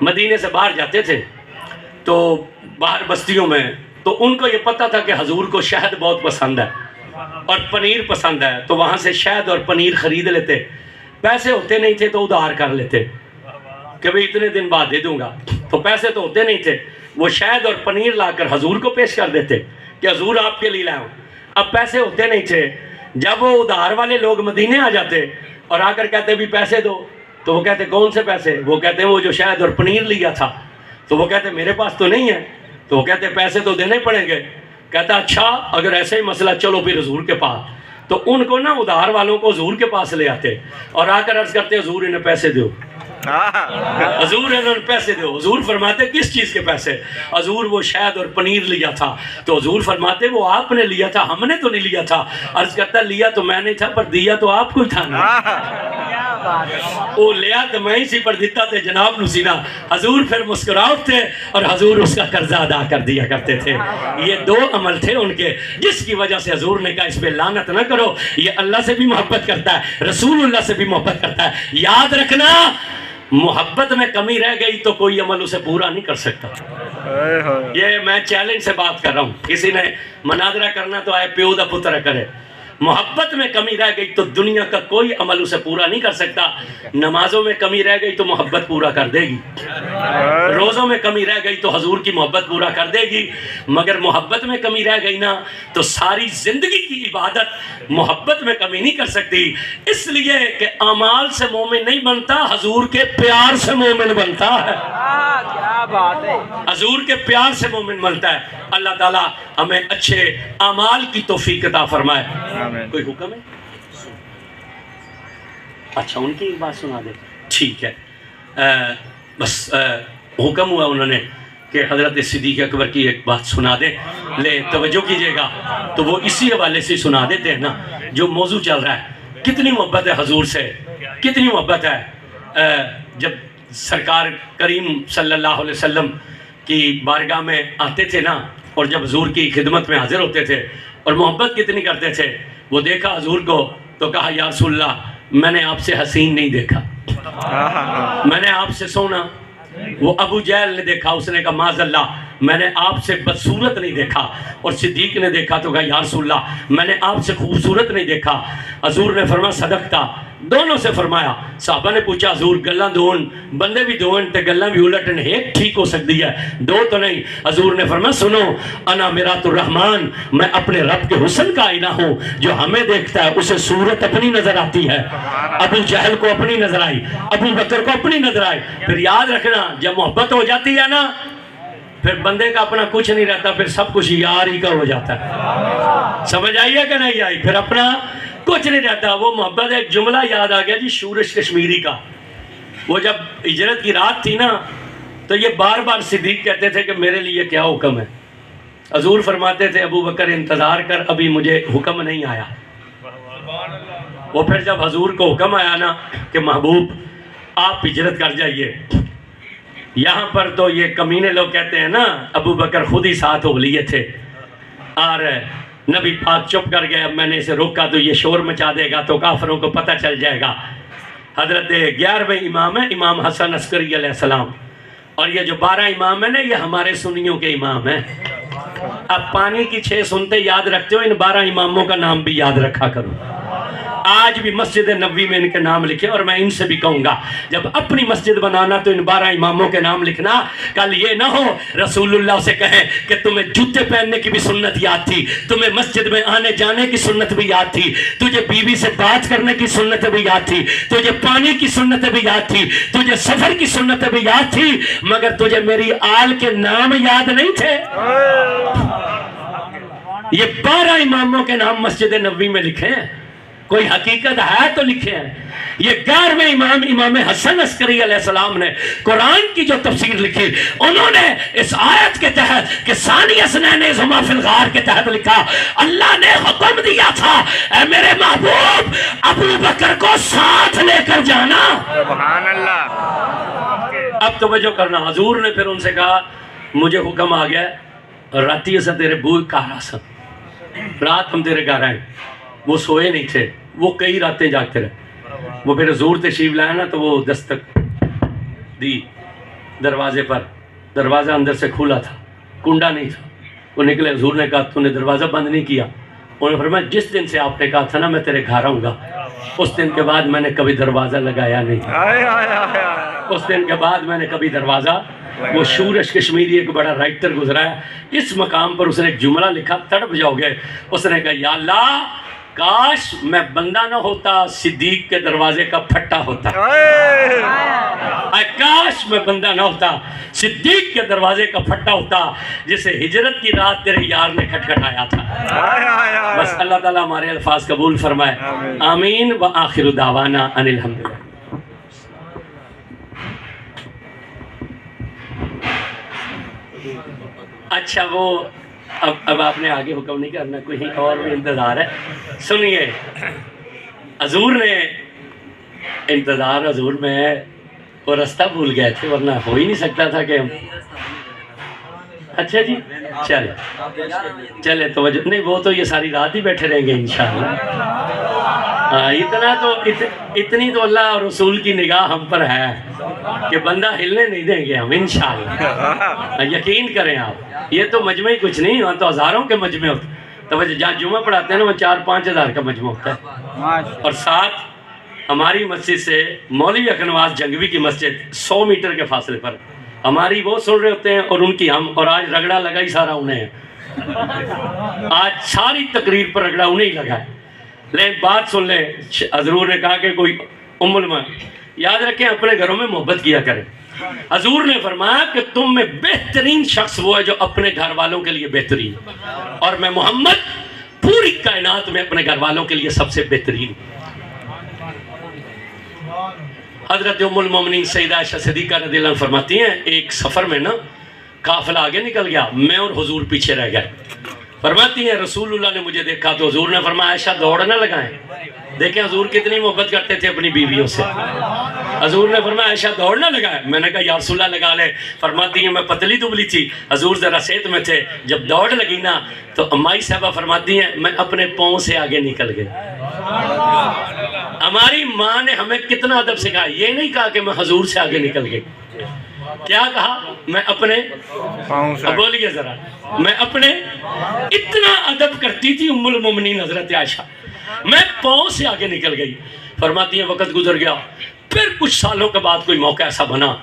مدینے سے باہر جاتے تھے تو باہر بستیوں میں، تو ان کو یہ پتہ تھا کہ حضور کو شہد بہت پسند ہے اور پنیر پسند ہے، تو وہاں سے شہد اور پنیر خرید لیتے. پیسے ہوتے نہیں تھے تو ادھار کر لیتے کہ بھئی اتنے دن بعد دے دوں گا. تو پیسے تو ہوتے نہیں تھے، وہ شہد اور پنیر لا کر حضور کو پیش کر دیتے کہ حضور آپ کے لیے لاؤں. اب پیسے ہوتے نہیں تھے. جب وہ ادھار والے لوگ مدینے آ جاتے اور آ کر کہتے بھی پیسے دو، تو وہ کہتے کون سے پیسے؟ وہ کہتے ہیں وہ جو شہد اور پنیر لیا تھا. تو وہ کہتے میرے پاس تو نہیں ہے. تو وہ کہتے پیسے تو دینے پڑیں گے. کہتا اچھا اگر ایسے ہی مسئلہ چلو پھر حضور کے پاس. تو ان کو نا ادھار والوں کو حضور کے پاس لے آتے اور آ کر عرض کرتے حضور انہیں پیسے دو، حضور انہوں نے پیسے دو. حضور فرماتے کس چیز کے پیسے؟ حضور وہ شہد اور پنیر لیا تھا. تو حضور فرماتے وہ آپ نے لیا تھا، ہم نے تو نہیں لیا تھا. عرض کرتا لیا تو میں نے تھا پر دیا تو آپ کو ہی تھا نا. وہ لیا تو میں ہی سی پر دیتا تھے جناب نسینا. حضور پھر مسکرا اٹھتے اور حضور اس کا قرضہ ادا کر دیا کرتے تھے. یہ دو عمل تھے ان کے جس کی وجہ سے حضور نے کہا اس پہ لعنت نہ کرو. یہ اللہ سے بھی محبت کرتا ہے، رسول اللہ سے بھی محبت کرتا ہے. یاد رکھنا محبت میں کمی رہ گئی تو کوئی عمل اسے پورا نہیں کر سکتا. یہ میں چیلنج سے بات کر رہا ہوں. کسی نے مناظرہ کرنا تو آئے پیو دا پتر کرے. محبت میں کمی رہ گئی تو دنیا کا کوئی عمل اسے پورا نہیں کر سکتا. نمازوں میں کمی رہ گئی تو محبت پورا کر دے گی، روزوں میں کمی رہ گئی تو حضور کی محبت پورا کر دے گی. مگر محبت میں کمی رہ گئی نا تو ساری زندگی کی عبادت محبت میں کمی نہیں کر سکتی. اس لیے کہ اعمال سے مومن نہیں بنتا، حضور کے پیار سے مومن بنتا ہے. کیا بات ہے. حضور کے پیار سے مومن بنتا ہے. اللہ تعالیٰ ہمیں اچھے اعمال کی توفیق عطا فرمائے. کوئی حکم ہے؟ اچھا ان کی بات سنا دے. ٹھیک ہے. بس حکم ہوا انہوں نے کہ حضرت صدیق اکبر کی ایک بات سنا دیں. لے توجہ کیجئے گا. تو وہ اسی حوالے سے سنا دیتے ہیں نا جو موضوع چل رہا ہے. کتنی محبت ہے حضور سے، کتنی محبت ہے. جب سرکار کریم صلی اللہ علیہ وسلم کی بارگاہ میں آتے تھے نا اور جب حضور کی خدمت میں حاضر ہوتے تھے اور محبت کتنی کرتے تھے. وہ دیکھا حضور کو تو کہا یا رسول اللہ میں نے آپ سے حسین نہیں دیکھا، میں نے آپ سے سونا. وہ ابو جہل نے دیکھا، اس نے کہا معاذ اللہ میں نے آپ سے بدصورت نہیں دیکھا. اور صدیق نے دیکھا تو کہا یا رسول اللہ میں نے آپ سے خوبصورت نہیں دیکھا. حضور نے فرمایا صدقتا. دونوں سے فرمایا. صحابہ نے پوچھا حضور گلاں دون بندے بھی دون تے گلاں بھی الٹن ایک ٹھیک ہو سکتی ہے دو تو نہیں. حضور نے فرمایا سنو انا میرات الرحمن، میں اپنے رب کے حسن کا آئینہ ہوں. جو ہمیں دیکھتا ہے اسے صورت اپنی نظر آتی ہے. ابو جہل کو اپنی نظر آئی، ابو بکر کو اپنی نظر آئی. پھر یاد رکھنا جب محبت ہو جاتی ہے نا پھر بندے کا اپنا کچھ نہیں رہتا، پھر سب کچھ یار ہی کا ہو جاتا ہے. سمجھ آئیے کہ نہیں آئی؟ پھر اپنا کچھ نہیں رہتا. وہ محبت ایک جملہ یاد آ گیا جی شورش کشمیری کا. وہ جب ہجرت کی رات تھی نا تو یہ بار بار صدیق کہتے تھے کہ میرے لیے کیا حکم ہے. حضور فرماتے تھے ابو بکر انتظار کر ابھی مجھے حکم نہیں آیا. وہ پھر جب حضور کو حکم آیا نا کہ محبوب آپ ہجرت کر جائیے. یہاں پر تو یہ کمینے لوگ کہتے ہیں نا ابو بکر خود ہی ساتھ ہو لیے تھے اور نبی پاک چپ کر گئے. اب میں نے اسے روکا تو یہ شور مچا دے گا تو کافروں کو پتہ چل جائے گا. حضرت 11ویں امام ہے امام حسن عسکری علیہ السلام، اور یہ جو 12 امام ہیں نا یہ ہمارے سنیوں کے امام ہیں۔ اب پانی کی 6 سنتے یاد رکھتے ہو، ان 12 اماموں کا نام بھی یاد رکھا کرو۔ آج بھی مسجد نبوی میں ان کے نام لکھے، اور میں ان سے بھی کہوں گا جب اپنی مسجد بنانا تو ان 12 اماموں کے نام لکھنا۔ کل یہ نہ ہو رسول اللہ سے کہیں کہ تمہیں جوتے پہننے کی بھی سنت یاد تھی، تمہیں مسجد میں آنے جانے کی سنت بھی یاد تھی، تجھے بیوی سے بات کرنے کی سنت بھی یاد تھی، تجھے پانی کی سنت بھی یاد تھی، تجھے سفر کی سنت بھی یاد تھی، مگر تجھے میری آل کے نام یاد نہیں تھے۔ یہ 12 اماموں کے نام مسجد نبوی میں لکھے ہیں، کوئی حقیقت ہے تو لکھے ہیں۔ یہ 11ویں امام امام حسن عسکری علیہ السلام نے قرآن کی جو تفسیر لکھی، انہوں نے اس آیت کے تحت کہ ثانی اثنین اذ ہما فی الغار کے تحت لکھا، اللہ نے حکم دیا تھا اے میرے محبوب ابو بکر کو ساتھ لے کر جانا۔ سبحان اللہ۔ اب توجہ کرنا، حضور نے پھر ان سے کہا مجھے حکم آ گیا راتی سے تیرے بوئی کارا سا، رات ہم تیرے گھر آئے۔ وہ سوئے نہیں تھے، وہ کئی راتیں جاگتے رہے۔ وہ پھر حضور تشریف لائے نا تو وہ دستک دی دروازے پر، دروازہ اندر سے کھلا تھا، کنڈا نہیں تھا۔ وہ نکلے، حضور نے کہا تو نے دروازہ بند نہیں کیا؟ انہوں نے فرمایا جس دن سے آپ نے کہا تھا نا میں تیرے گھر آؤں گا، اس دن کے بعد میں نے کبھی دروازہ لگایا نہیں۔ اس دن کے بعد میں نے کبھی دروازہ، وہ شورش کشمیری ایک بڑا رائٹر گزرا ہے، اس مقام پر اس نے ایک جملہ لکھا، تڑپ جاؤ گے۔ اس نے کہا یا اللہ کاش میں بندہ نہ ہوتا، صدیق کے دروازے کا پھٹا ہوتا۔ کاش میں بندہ نہ ہوتا، صدیق کے دروازے کا پھٹا ہوتا، جسے ہجرت کی رات تیرے یار نے کھٹکھٹایا تھا۔ بس اللہ تعالیٰ ہمارے الفاظ قبول فرمائے، آمین۔ وآخر دعوانا ان الحمدللہ۔ اچھا وہ اب آپ نے آگے حکم نہیں کرنا، کوئی اور بھی انتظار ہے۔ سنیے حضور نے انتظار، حضور میں وہ رستہ بھول گئے تھے، ورنہ ہو ہی نہیں سکتا تھا کہ ہم۔ اچھا جی چلے توجہ نہیں، وہ تو یہ ساری رات ہی بیٹھے رہیں گے انشاءاللہ۔ اتنا تو اتنی تو اللہ اور رسول کی نگاہ ہم پر ہے کہ بندہ ہلنے نہیں دیں گے ہم انشاءاللہ، یقین کریں آپ۔ یہ تو مجمع ہی کچھ نہیں، وہاں تو ہزاروں کے مجمع ہوتے ہیں۔ توجہ جہاں جمعہ پڑھاتے ہیں نا وہ 4-5 ہزار کا مجمع ہوتا ہے، اور ساتھ ہماری مسجد سے مولوی اکنواس جنگوی کی مسجد 100 میٹر کے فاصلے پر، ہماری وہ سن رہے ہوتے ہیں اور ان کی ہم، اور آج رگڑا لگا ہی سارا انہیں ہے، آج ساری تقریر پر رگڑا انہیں ہی لگا ہے۔ لیکن بات سن لیں، حضور نے کہا کہ کوئی ام الماء، یاد رکھیں اپنے گھروں میں محبت کیا کریں۔ حضور نے فرمایا کہ تم میں بہترین شخص وہ ہے جو اپنے گھر والوں کے لیے بہترین، اور میں محمد پوری کائنات میں اپنے گھر والوں کے لیے سب سے بہترین۔ حضرت ام المومنین سیدہ عائشہ صدیقہ رضی اللہ عنہ فرماتی ہیں ایک سفر میں نا قافلہ آگے نکل گیا، میں اور حضور پیچھے رہ گئے۔ فرماتی ہیں رسول اللہ نے مجھے دیکھا تو حضور نے فرمایا عائشہ دوڑ نہ لگائیں۔ دیکھیں حضور کتنی محبت کرتے تھے اپنی بیویوں سے۔ حضور نے فرمایا عائشہ دوڑ نہ لگائیں۔ میں نے کہا یا رسول اللہ لگا لے۔ فرماتی ہیں میں پتلی دبلی تھی، حضور ذرا صحت میں تھے، جب دوڑ لگی نا تو امائی صاحبہ فرماتی ہیں میں اپنے پاؤں سے آگے نکل گئی۔ ہماری ماں نے ہمیں کتنا ادب سکھایا، یہ نہیں کہا کہ میں حضور سے آگے نکل گئی، کیا کہا میں اپنے بولیے ذرا، میں اپنے، اتنا ادب کرتی تھی ام المومنین حضرت عائشہ، میں پاؤں سے آگے نکل گئی۔ فرماتی ہیں وقت گزر گیا، پھر کچھ سالوں کے بعد کوئی موقع ایسا بنا،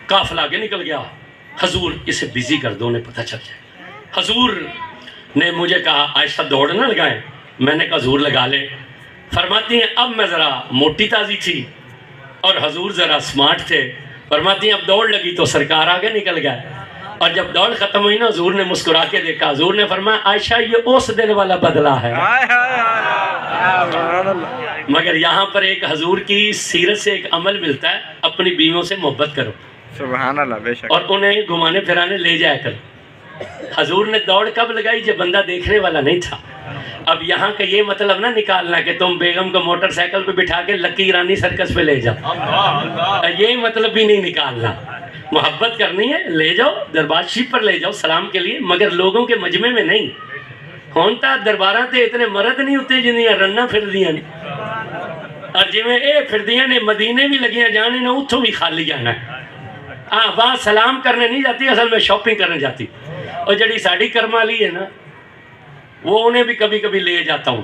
قافلہ آگے نکل گیا، حضور اسے بزی کر دو انہیں پتہ چل جائے۔ حضور نے مجھے کہا عائشہ دوڑ نہ لگائیں، میں نے کہا حضور لگا لیں۔ فرماتی ہیں اب میں ذرا موٹی تازی تھی اور حضور ذرا سمارٹ تھے۔ فرماتی ہیں اب دوڑ لگی تو سرکار آگے نکل گئے، اور جب دوڑ ختم ہوئی نا حضور نے مسکرا کے دیکھا، حضور نے فرمایا عائشہ یہ اس دن والا بدلہ ہے۔ مگر یہاں پر ایک حضور کی سیرت سے ایک عمل ملتا ہے، اپنی بیویوں سے محبت کرو سبحان اللہ، بے شک، اور انہیں گھمانے پھرانے لے جایا کرو۔ حضور نے دوڑ کب لگائی جب بندہ دیکھنے والا نہیں تھا۔ اب یہاں کا یہ مطلب نہ نکالنا کہ تم بیگم کو موٹر سائیکل پہ بٹھا کے لکی رانی سرکس پہ لے جاؤ، یہ مطلب بھی نہیں نکالنا۔ محبت کرنی ہے لے جاؤ، دربار شریف پر لے جاؤ سلام کے لیے، مگر لوگوں کے مجمع میں نہیں۔ ہونتا درباراں تے اتنے مرد نہیں ہوتے جنہیں رنہ پھر دیا نہیں، اور جی میں اے پھردیاں نے مدینے بھی لگیاں جانے نے اتھوں بھی خالی جانا ہے. ہاں وہاں سلام کرنے نہیں جاتی, اصل میں شاپنگ کرنے جاتی. اور جڑی ساڑی کرم والی ہے نا وہ انہیں بھی کبھی کبھی لے جاتا ہوں.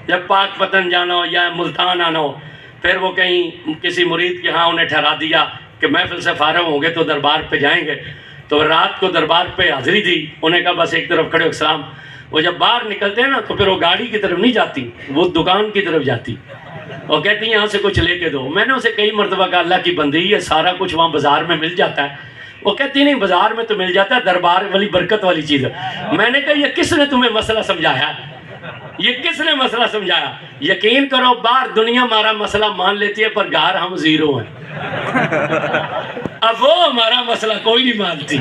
جب پاک پتن جانا ہو یا ملتان آنا ہو, پھر وہ کہیں کسی مرید کے ہاں انہیں ٹھہرا دیا کہ محفل سے فارغ ہوں گے تو دربار پہ جائیں گے. تو رات کو دربار پہ حاضری دی, انہیں کہا بس ایک طرف کھڑے ہو السلام. وہ جب باہر نکلتے ہیں نا تو پھر وہ گاڑی کی طرف نہیں جاتی, وہ دکان کی طرف جاتی. وہ کہتی ہیں یہاں سے کچھ لے کے دو. میں نے اسے کئی مرتبہ کہا اللہ کی بندی ہے, سارا کچھ وہاں بازار میں مل جاتا ہے. وہ کہتی نہیں بازار میں تو مل جاتا ہے, دربار والی برکت والی چیز ہے. میں نے کہا یہ کس نے تمہیں مسئلہ سمجھایا, یہ کس نے مسئلہ سمجھایا؟ یقین کرو باہر دنیا ہمارا مسئلہ مان لیتی ہے پر گھر ہم زیرو ہیں. اب وہ ہمارا مسئلہ کوئی نہیں مانتی,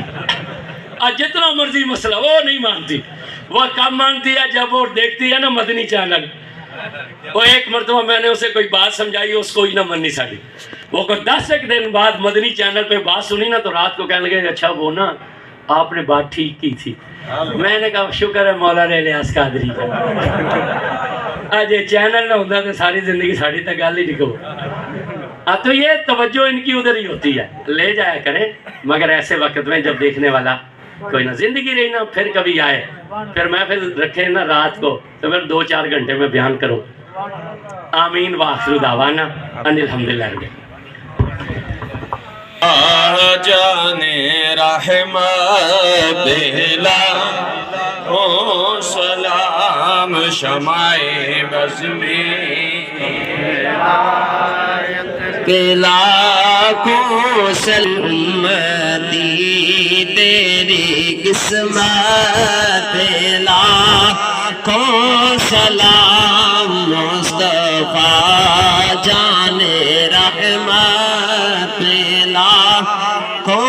جتنا مرضی مسئلہ وہ نہیں مانتی. وہ کب مانتی ہے جب وہ دیکھتی ہے نا مدنی چینل. وہ ایک مرتبہ میں نے اسے کوئی بات سمجھائی, اس کو ہی نہ مننی ساڑی. وہ کو 10 دن بعد مدنی چینل پہ بات سنی نا تو رات کو کہنے لگے اچھا وہ نا آپ نے بات ٹھیک کی تھی. میں نے کہا شکر ہے مولانا الیاس قادری کا, آج یہ چینل نہ ہوتا تو ساری زندگی ساڑی تک گل ہی نہیں کہو. تو یہ توجہ ان کی ادھر ہی ہوتی ہے, لے جایا کریں مگر ایسے وقت میں جب دیکھنے والا کوئی نہ. زندگی رہی نا پھر کبھی آئے, پھر محفل رکھے نا رات کو تو پھر 2-4 گھنٹے میں بیان کرو. آمین وآخر دعوانا ان الحمدللہ رب العالمین. جانے رحمت بلا او سلام شمع بز میں پلا کو سلمتی تیری قسمت پلا کو سلام مصطفیٰ جانے رحمت پلا کو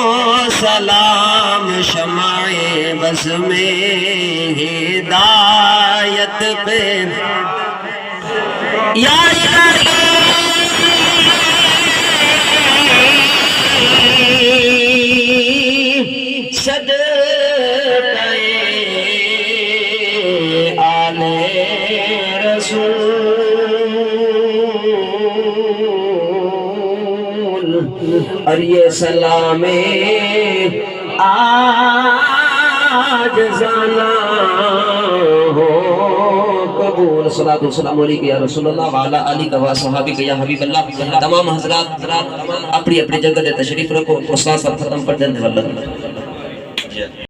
سلام شمع بز میں ہدایت پہ یا اور یہ سلام آج زانا ہو قبول. صلاۃ والسلام علیکہ یا رسول اللہ وعلی آلہ و صحابہ یا حبیب اللہ. تمام حضرات اپنی اپنی جگہ تشریف رکھو, استاد صاحب ختم کر دیں.